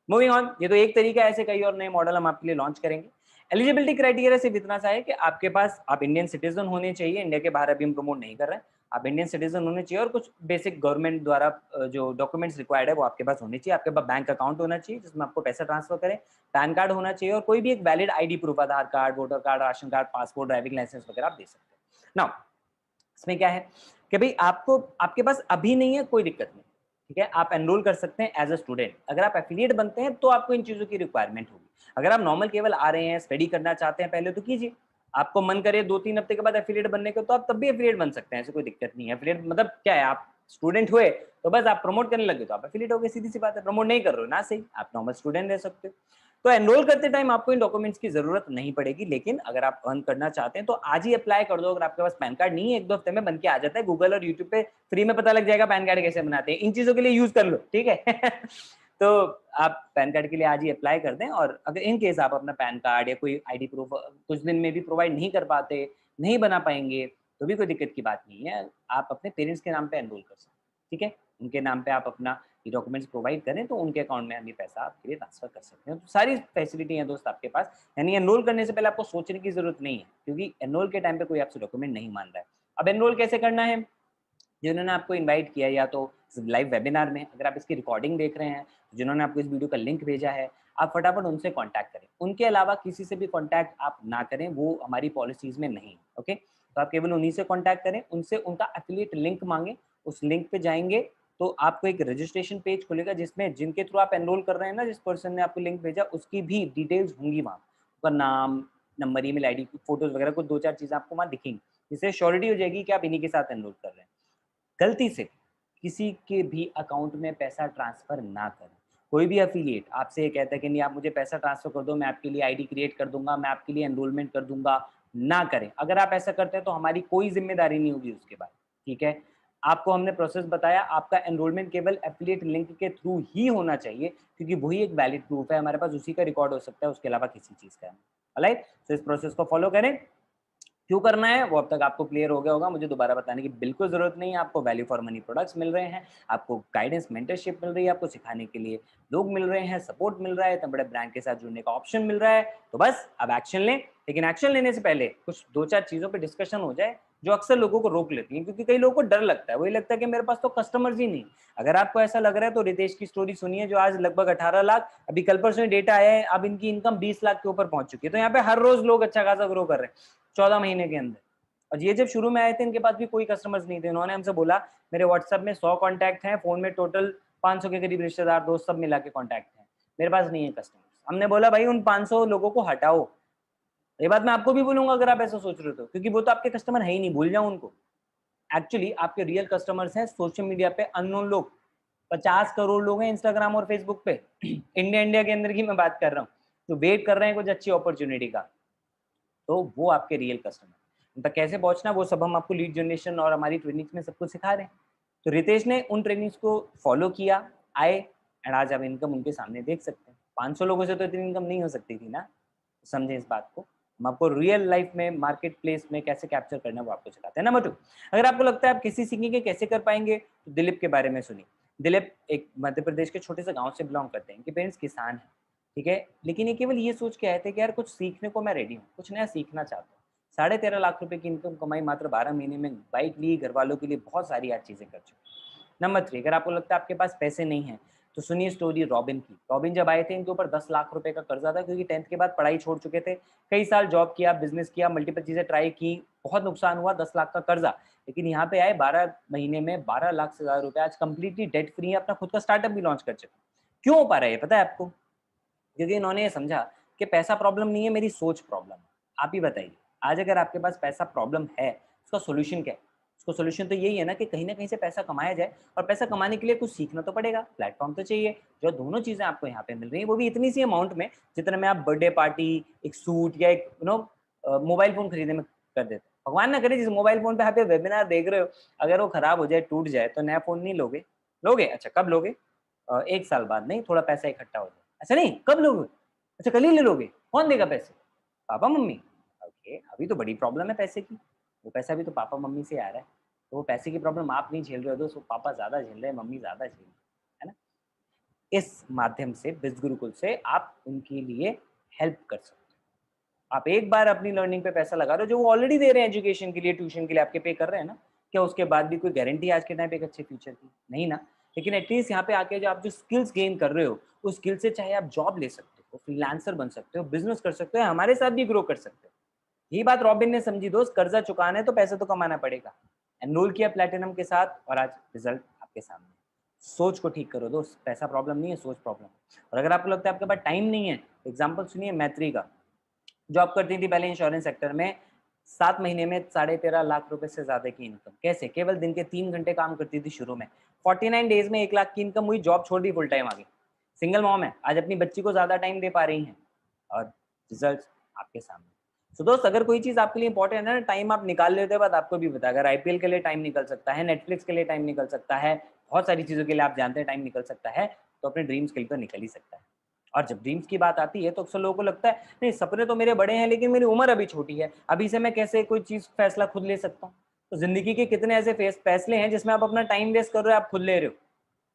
moving on. ये तो एक तरीका है, ऐसे कई और नए मॉडल हम आपके लिए लॉन्च करेंगे। एलिजिबिलिटी क्राइटेरिया सिर्फ इतना सा है कि आपके पास, आप इंडियन सिटीजन होने चाहिए, इंडिया के बाहर अभी हम प्रमोट नहीं कर रहे हैं, आप इंडियन सिटीजन होने चाहिए, और कुछ बेसिक गवर्नमेंट द्वारा जो डॉक्यूमेंट्स रिक्वायर्ड है वो आपके पास होने चाहिए। आपके पास बैंक अकाउंट होना चाहिए जिसमें आपको पैसा ट्रांसफर करें, पैन कार्ड होना चाहिए, और कोई भी एक valid ID proof, Aadhaar card, voter card, ration card, passport, driving licence वगैरह आप दे सकते हैं। नाउ इसमें क्या है कि भाई आपको, आपके पास अभी नहीं है, कोई दिक्कत नहीं, ठीक है, आप एनरोल कर सकते हैं एज अ स्टूडेंट। अगर आप एफिलिएट बनते हैं तो आपको इन चीजों की रिक्वायरमेंट होगी। अगर आप नॉर्मल केवल आ रहे हैं, स्टडी करना चाहते हैं पहले, तो कीजिए। आपको मन करे 2-3 हफ्ते के बाद एफिलिएट बनने का, तो आप तब भी एफिलिएट बन सकते हैं, ऐसे कोई दिक्कत नहीं है। एफिलिएट मतलब क्या है, आप स्टूडेंट हुए तो बस आप प्रमोट करने लगे तो आप एफिलिएट हो गए, सीधी सी बात है। प्रमोट नहीं कर रहे हो ना, सही, आप नॉर्मल स्टूडेंट रह सकते हो। तो एनरोल करते टाइम आपको इन डॉक्यूमेंट्स की जरूरत नहीं पड़ेगी, लेकिन अगर आप अर्न करना चाहते हैं तो आज ही अप्लाई कर दो। अगर आपके पास पैन कार्ड नहीं है, 1-2 हफ्ते में बन के आ जाता है, गूगल और यूट्यूब पे फ्री में पता लग जाएगा पैन कार्ड कैसे बनाते हैं, इन चीजों के लिए यूज कर लो, ठीक है। तो आप पैन कार्ड के लिए आज ही अप्लाई कर दें, और अगर इन केस आप अपना पैन कार्ड या कोई आईडी प्रूफ कुछ दिन में भी प्रोवाइड नहीं कर पाते, नहीं बना पाएंगे, तो भी कोई दिक्कत की बात नहीं है, आप अपने पेरेंट्स के नाम पे एनरोल कर सकते हैं, ठीक है। उनके नाम पे आप अपना ये डॉक्यूमेंट्स प्रोवाइड करें तो उनके अकाउंट में हम ये पैसा आपके लिए ट्रांसफर कर सकते हैं। तो सारी फैसिलिटी है दोस्त आपके पास, यानी एनरोल करने से पहले आपको सोचने की जरूरत नहीं है, क्योंकि एनरोल के टाइम पे कोई आपसे डॉक्यूमेंट नहीं मान रहा है। अब एनरोल कैसे करना है, जिन्होंने आपको इनवाइट किया, या तो लाइव वेबिनार में, अगर आप इसकी रिकॉर्डिंग देख रहे हैं, जिन्होंने आपको इस वीडियो का लिंक भेजा है, आप फटाफट उनसे कांटेक्ट करें। उनके अलावा किसी से भी कांटेक्ट आप ना करें, वो हमारी पॉलिसीज में नहीं है। ओके, तो आप केवल उन्हीं से कांटेक्ट करें, उनसे उनका एफिलिएट लिंक मांगे, उस लिंक पे जाएंगे तो आपको एक रजिस्ट्रेशन पेज खुलेगा, जिसमें जिनके थ्रू आप एनरोल कर रहे हैं ना, जिस पर्सन ने आपको लिंक भेजा, उसकी भी डिटेल्स होंगी वहाँ, उसका नाम, नंबर, ईमेल आईडी, फोटोज वगैरह, कुछ 2-4 चीजें आपको वहाँ दिखेंगी, जिससे श्योरिटी हो जाएगी कि आप इन्हीं के साथ एनरोल कर रहे हैं। गलती से किसी के भी अकाउंट में पैसा ट्रांसफर ना करें। कोई भी एफिलिएट आपसे ये कहता है कि नहीं आप मुझे पैसा ट्रांसफर कर दो, मैं आपके लिए आईडी क्रिएट कर दूंगा, मैं आपके लिए एनरोलमेंट कर दूंगा, ना करें। अगर आप ऐसा करते हैं तो हमारी कोई जिम्मेदारी नहीं होगी उसके बाद, ठीक है। आपको हमने प्रोसेस बताया, आपका एनरोलमेंट केवल एफिलिएट लिंक के थ्रू ही होना चाहिए, क्योंकि वही एक वैलिड प्रूफ है, हमारे पास उसी का रिकॉर्ड हो सकता है, उसके अलावा किसी चीज का। राइट, तो इस प्रोसेस को फॉलो करें। क्यों करना है वो अब तक आपको क्लियर हो गया होगा, मुझे दोबारा बताने की बिल्कुल जरूरत नहीं है। आपको वैल्यू फॉर मनी प्रोडक्ट्स मिल रहे हैं, आपको गाइडेंस मेंटरशिप मिल रही है, आपको सिखाने के लिए लोग मिल रहे हैं, सपोर्ट मिल रहा है, इतने बड़े ब्रांड के साथ जुड़ने का ऑप्शन मिल रहा है। तो बस अब एक्शन लें, लेकिन एक्शन लेने से पहले कुछ 2-4 चीजों पर डिस्कशन हो जाए जो अक्सर लोगों को रोक लेती हैं, क्योंकि कई लोगों को डर लगता है, वही लगता है कि मेरे पास तो कस्टमर्स ही नहीं। अगर आपको ऐसा लग रहा है तो रितेश की स्टोरी सुनिए, जो आज लगभग 18 लाख, अभी कल परसों डेटा आया है, अब इनकी इनकम 20 लाख के ऊपर पहुंच चुकी है। तो यहाँ पे हर रोज लोग अच्छा खासा ग्रो कर रहे हैं 14 महीने के अंदर। और ये जब शुरू में आए थे, इनके पास भी कोई कस्टमर्स नहीं थे, इन्होंने हमसे बोला मेरे व्हाट्सएप में 100 कॉन्टैक्ट हैं, फोन में टोटल 500 के करीब रिश्तेदार दोस्त सब मिला के कॉन्टैक्ट हैं, मेरे पास नहीं है कस्टमर्स। हमने बोला भाई उन 500 लोगों को हटाओ। ये बात मैं आपको भी बोलूंगा अगर आप ऐसा सोच रहे हो तो, क्योंकि वो तो आपके कस्टमर है ही नहीं, भूल जाओ उनको। एक्चुअली आपके रियल कस्टमर्स हैं सोशल मीडिया पे अननोन लोग। 50 करोड़ लोग हैं इंस्टाग्राम और फेसबुक पे। इंडिया के अंदर की मैं बात कर रहा हूँ, जो वेट कर रहे हैं कुछ अच्छी अपॉर्चुनिटी का, तो वो आपके रियल कस्टमर। उन तक कैसे पहुंचना, वो सब हम आपको लीड जनरेशन और हमारी ट्रेनिंग्स में सब कुछ सिखा रहे हैं। तो रितेश ने उन ट्रेनिंग्स को फॉलो किया, आए, एंड आज आप इनकम उनके सामने देख सकते हैं। 500 लोगों से तो इतनी इनकम नहीं हो सकती थी ना, समझे इस बात को। हम आपको रियल लाइफ में मार्केट प्लेस में कैसे कैप्चर करना है वो आपको सिखाते हैं। नंबर 2, अगर आपको लगता है आप किसी सीखेंगे कैसे कर पाएंगे, तो दिलीप के बारे में सुनिए। दिलीप एक मध्य प्रदेश के छोटे से गांव से बिलोंग करते हैं, इनके पेरेंट्स किसान हैं, ठीक है, लेकिन ये केवल ये सोच के आए थे कि यार कुछ सीखने को मैं रेडी हूँ, कुछ नया सीखना चाहता हूँ। 13.5 लाख रुपए की इनकम कमाई मात्र 12 महीने में, बाइक ली, घर वालों के लिए बहुत सारी आज चीजें कर चुके। नंबर 3, अगर आपको लगता है आपके पास पैसे नहीं है, तो सुनिए स्टोरी रॉबिन की। रॉबिन जब आए थे इनके ऊपर 10 लाख रुपए का कर्जा था, क्योंकि 10th के बाद पढ़ाई छोड़ चुके थे, कई साल जॉब किया, बिजनेस किया, मल्टीपल चीजें ट्राई की, बहुत नुकसान हुआ, 10 लाख का कर्जा। लेकिन यहाँ पे आए 12 महीने में 12 लाख से ज्यादा रुपए, आज कंप्लीटली डेट फ्री है, अपना खुद का स्टार्टअप भी लॉन्च कर चुके। क्यों हो पा रहा है पता है आपको? क्योंकि इन्होंने ये समझा कि पैसा प्रॉब्लम नहीं है, मेरी सोच प्रॉब्लम है। आप ही बताइए, आज अगर आपके पास पैसा प्रॉब्लम है, उसका सोल्यूशन क्या है? उसका सोल्यूशन तो यही है ना कि कहीं ना कहीं से पैसा कमाया जाए, और पैसा कमाने के लिए कुछ सीखना तो पड़ेगा, प्लेटफॉर्म तो चाहिए। जो दोनों चीजें आपको यहाँ पे मिल रही है, वो भी इतनी सी अमाउंट में जितने में आप बर्थडे पार्टी, एक सूट या एक मोबाइल फोन खरीदने में कर देते हैं। भगवान ना करे जिस मोबाइल फोन पे आप वेबिनार देख रहे हो अगर वो खराब हो जाए, टूट जाए, तो नया फोन नहीं लोगे? लोगे? अच्छा कब लोगे? 1 साल बाद। नहीं, थोड़ा पैसा इकट्ठा हो जाए। अच्छा नहीं, कब लोगे? अच्छा कल ही ले लोगे। कौन देगा पैसे? Papa mummy. ओके, अभी तो बड़ी प्रॉब्लम है पैसे की। वो पैसा भी तो पापा मम्मी से आ रहा है। तो वो पैसे की प्रॉब्लम आप नहीं झेल रहे हो दोस्त, वो पापा ज़्यादा झेल रहे हैं, मम्मी ज़्यादा झेल रही है ना? इस माध्यम से बिज़ गुरुकुल से आप उनके लिए हेल्प कर सकते हो। आप एक बार अपनी लर्निंग पे पैसा लगा रहे हो, जो वो ऑलरेडी दे रहे हैं एजुकेशन के लिए, ट्यूशन के लिए आपके पे कर रहे हैं ना, क्या उसके बाद भी कोई गारंटी आज के टाइम पे एक अच्छे फ्यूचर की? नहीं ना। लेकिन एटलीस्ट यहाँ पे आके जो आप जो स्किल्स गेन कर रहे हो, उस स्किल से चाहे आप जॉब ले सकते हो, फ्रीलांसर बन सकते हो, बिजनेस कर सकते हो, हमारे साथ भी ग्रो कर सकते हो। यही बात रॉबिन ने समझी दोस्त, कर्जा चुकाना है तो पैसे तो कमाना पड़ेगा। एनरोल किया प्लेटिनम के साथ और आज रिजल्ट आपके सामने। सोच को ठीक करो दोस्त, पैसा प्रॉब्लम नहीं है, सोच प्रॉब्लम है। और अगर आपको लगता है आपके पास टाइम नहीं है, एग्जाम्पल सुनिए मैत्री का। जॉब करती थी पहले इंश्योरेंस सेक्टर में, 7 महीने में 13.5 लाख रुपए से ज्यादा की इनकम। कैसे? केवल दिन के 3 घंटे काम करती थी शुरू में। 49 डेज में 1 लाख की इनकम हुई, जॉब छोड़ दी, फुल टाइम आ गई। सिंगल मॉम है, आज अपनी बच्ची को ज्यादा टाइम दे पा रही हैं और रिजल्ट आपके सामने। तो दोस्त अगर कोई चीज आपके लिए इंपॉर्टेंट है ना, टाइम आप निकाल लेते हो, बात आपको भी पता है। अगर आईपीएल के लिए टाइम निकल सकता है, नेटफ्लिक्स के लिए टाइम निकल सकता है, बहुत सारी चीजों के लिए आप जानते हैं टाइम निकल सकता है, तो अपने ड्रीम्स के लिए तो निकल ही सकता है। और जब ड्रीम्स की बात आती है तो अक्सर लोगों को लगता है नहीं, सपने तो मेरे बड़े हैं लेकिन मेरी उम्र अभी छोटी है, अभी से मैं कैसे कोई चीज फैसला खुद ले सकता हूँ? तो जिंदगी के कितने ऐसे फैसले हैं जिसमें आप अपना टाइम वेस्ट कर रहे हो, आप खुद ले रहे हो,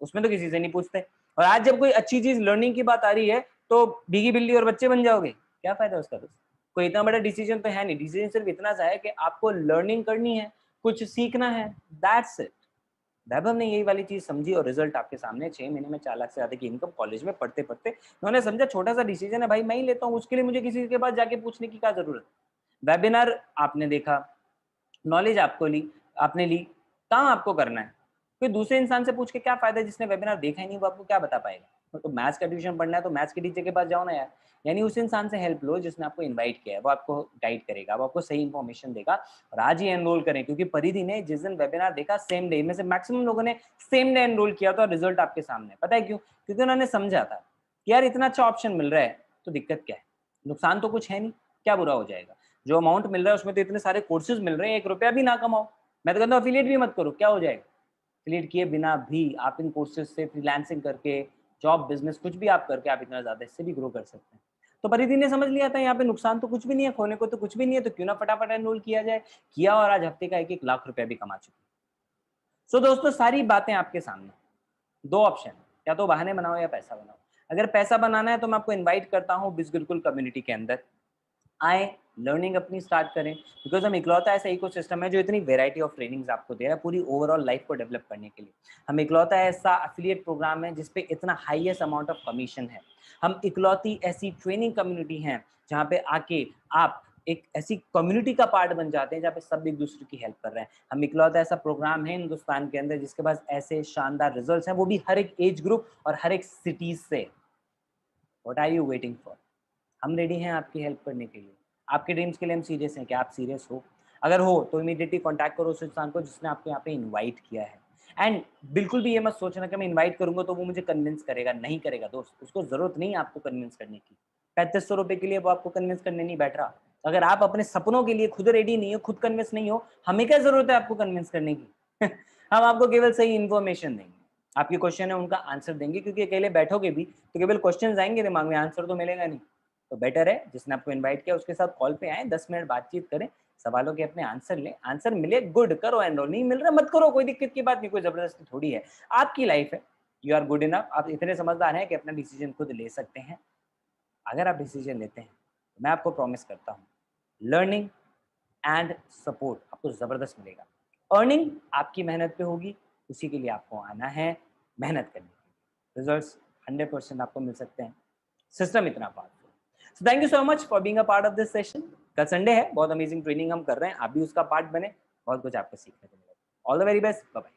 उसमें तो किसी से नहीं पूछते। और आज जब कोई अच्छी चीज लर्निंग की बात आ रही है तो भीगी बिल्ली और बच्चे बन जाओगे, क्या फायदा उसका? दोस्त कोई इतना बड़ा डिसीजन तो है नहीं, डिसीजन सिर्फ इतना सा है कि आपको लर्निंग करनी है, कुछ सीखना है, दैट्स इट। वैभव ने यही वाली चीज समझी और रिजल्ट आपके सामने। 6 महीने में 4 लाख से ज्यादा की इनकम, कॉलेज में पढ़ते पढ़ते उन्होंने समझा छोटा सा डिसीजन है भाई, मैं ही लेता हूँ, उसके लिए मुझे किसी के पास जाके पूछने की क्या जरूरत। वेबिनार आपने देखा, नॉलेज आपको ली, आपने ली, काम आपको करना है। कोई दूसरे इंसान से पूछ के क्या फायदा है जिसने वेबिनार देखा ही नहीं, वो आपको क्या बता पाएगा? तो मैथ्स का ट्यूशन पढ़ना है तो मैथ्स के टीचर के पास जाओ ना यार। यानी उस इंसान से हेल्प लो जिसने आपको इनवाइट किया है, वो आपको गाइड करेगा, वो आपको सही इन्फॉर्मेशन देगा। और आज ही एनरोल करें, क्योंकि परिधि ने जिस दिन वेबिनार देखा सेम डे में से मैक्सिमम लोगों ने सेम डे एनरोल किया था और रिजल्ट आपके सामने। पता है क्यों? क्योंकि उन्होंने समझा था कि यार इतना अच्छा ऑप्शन मिल रहा है तो दिक्कत क्या है, नुकसान तो कुछ है नहीं, क्या बुरा हो जाएगा? जो अमाउंट मिल रहा है उसमें तो इतने सारे कोर्सेज मिल रहे हैं, 1 रुपया भी ना कमाओ। मैं तो कहता हूँ अफिलिएट भी मत करो, क्या हो जाएगा? अफिलिएट किए बिना भी आप इन कोर्सेज से फ्रीलांसिंग करके, जॉब, बिजनेस कुछ भी आप करके आप इतना ज्यादा इससे भी ग्रो कर सकते हैं। तो परिधि ने समझ लिया था यहाँ पे नुकसान तो कुछ भी नहीं है, खोने को तो कुछ भी नहीं है, तो क्यों ना फटाफट एनरोल किया जाए। किया और आज हफ्ते का 1-1 लाख रुपया भी कमा चुके। सो दोस्तों सारी बातें आपके सामने, 2 ऑप्शन है, या तो बहाने बनाओ या पैसा बनाओ। अगर पैसा बनाना है तो मैं आपको इन्वाइट करता हूँ बिज़ गुरुकुल कम्युनिटी के अंदर आए, लर्निंग अपनी स्टार्ट करें। बिकॉज हम इकलौता ऐसा इकोसिस्टम है जो इतनी वेराइटी ऑफ ट्रेनिंग्स आपको दे रहा है पूरी ओवरऑल लाइफ को डेवलप करने के लिए। हम इकलौता ऐसा एफिलिएट प्रोग्राम है जिसपे इतना हाईएस्ट अमाउंट ऑफ कमीशन है। हम इकलौती ऐसी ट्रेनिंग कम्युनिटी हैं जहाँ पे आके आप एक ऐसी कम्युनिटी का पार्ट बन जाते हैं जहाँ पे सब एक दूसरे की हेल्प कर रहे हैं। हम इकलौता ऐसा प्रोग्राम है हिंदुस्तान के अंदर जिसके पास ऐसे शानदार रिजल्ट्स हैं, वो भी हर एक एज ग्रुप और हर एक सिटीज से। What are you waiting for? हम रेडी हैं आपकी हेल्प करने के लिए। आपके ड्रीम्स के लिए हम सीरियस हैं। क्या आप सीरियस हो? अगर हो तो इमीडिएटली कॉन्टैक्ट करो उस इंसान को जिसने आपको यहाँ पे इनवाइट किया है। एंड बिल्कुल भी ये मत सोचना कि मैं इनवाइट करूंगा तो वो मुझे कन्विंस करेगा, नहीं करेगा दोस्त, उसको जरूरत नहीं है आपको कन्विंस करने की। 3500 रुपए के लिए वो आपको कन्विंस करने नहीं बैठ रहा। अगर आप अपने सपनों के लिए खुद रेडी नहीं हो, खुद कन्विंस नहीं हो, हमें क्या जरूरत है आपको कन्विंस करने की? हम आपको केवल सही इन्फॉर्मेशन देंगे, आपके क्वेश्चन है उनका आंसर देंगे, क्योंकि अकेले बैठोगे भी तो केवल क्वेश्चन आएंगे दिमाग में, आंसर तो मिलेगा नहीं। तो बेटर है जिसने आपको इनवाइट किया उसके साथ कॉल पे आए, 10 मिनट बातचीत करें, सवालों के अपने आंसर लें, आंसर मिले गुड, करो एनरोल, नहीं मिल रहा मत करो, कोई दिक्कत की बात नहीं, कोई जबरदस्ती थोड़ी है। आपकी लाइफ है, यू आर गुड इनफ, आप इतने समझदार हैं कि अपना डिसीजन खुद ले सकते हैं। अगर आप डिसीजन लेते हैं तो मैं आपको प्रॉमिस करता हूँ लर्निंग एंड सपोर्ट आपको जबरदस्त मिलेगा। अर्निंग आपकी मेहनत पे होगी, उसी के लिए आपको आना है, मेहनत करने के लिए रिजल्ट्स 100% आपको मिल सकते हैं। सिस्टम इतना powerful. So thank you so much for being a part of this session. कल संडे है, बहुत अमेजिंग ट्रेनिंग हम कर रहे हैं, आप भी उसका पार्ट बने, बहुत कुछ आपको सीखने को मिलेगा। All the very best, bye bye.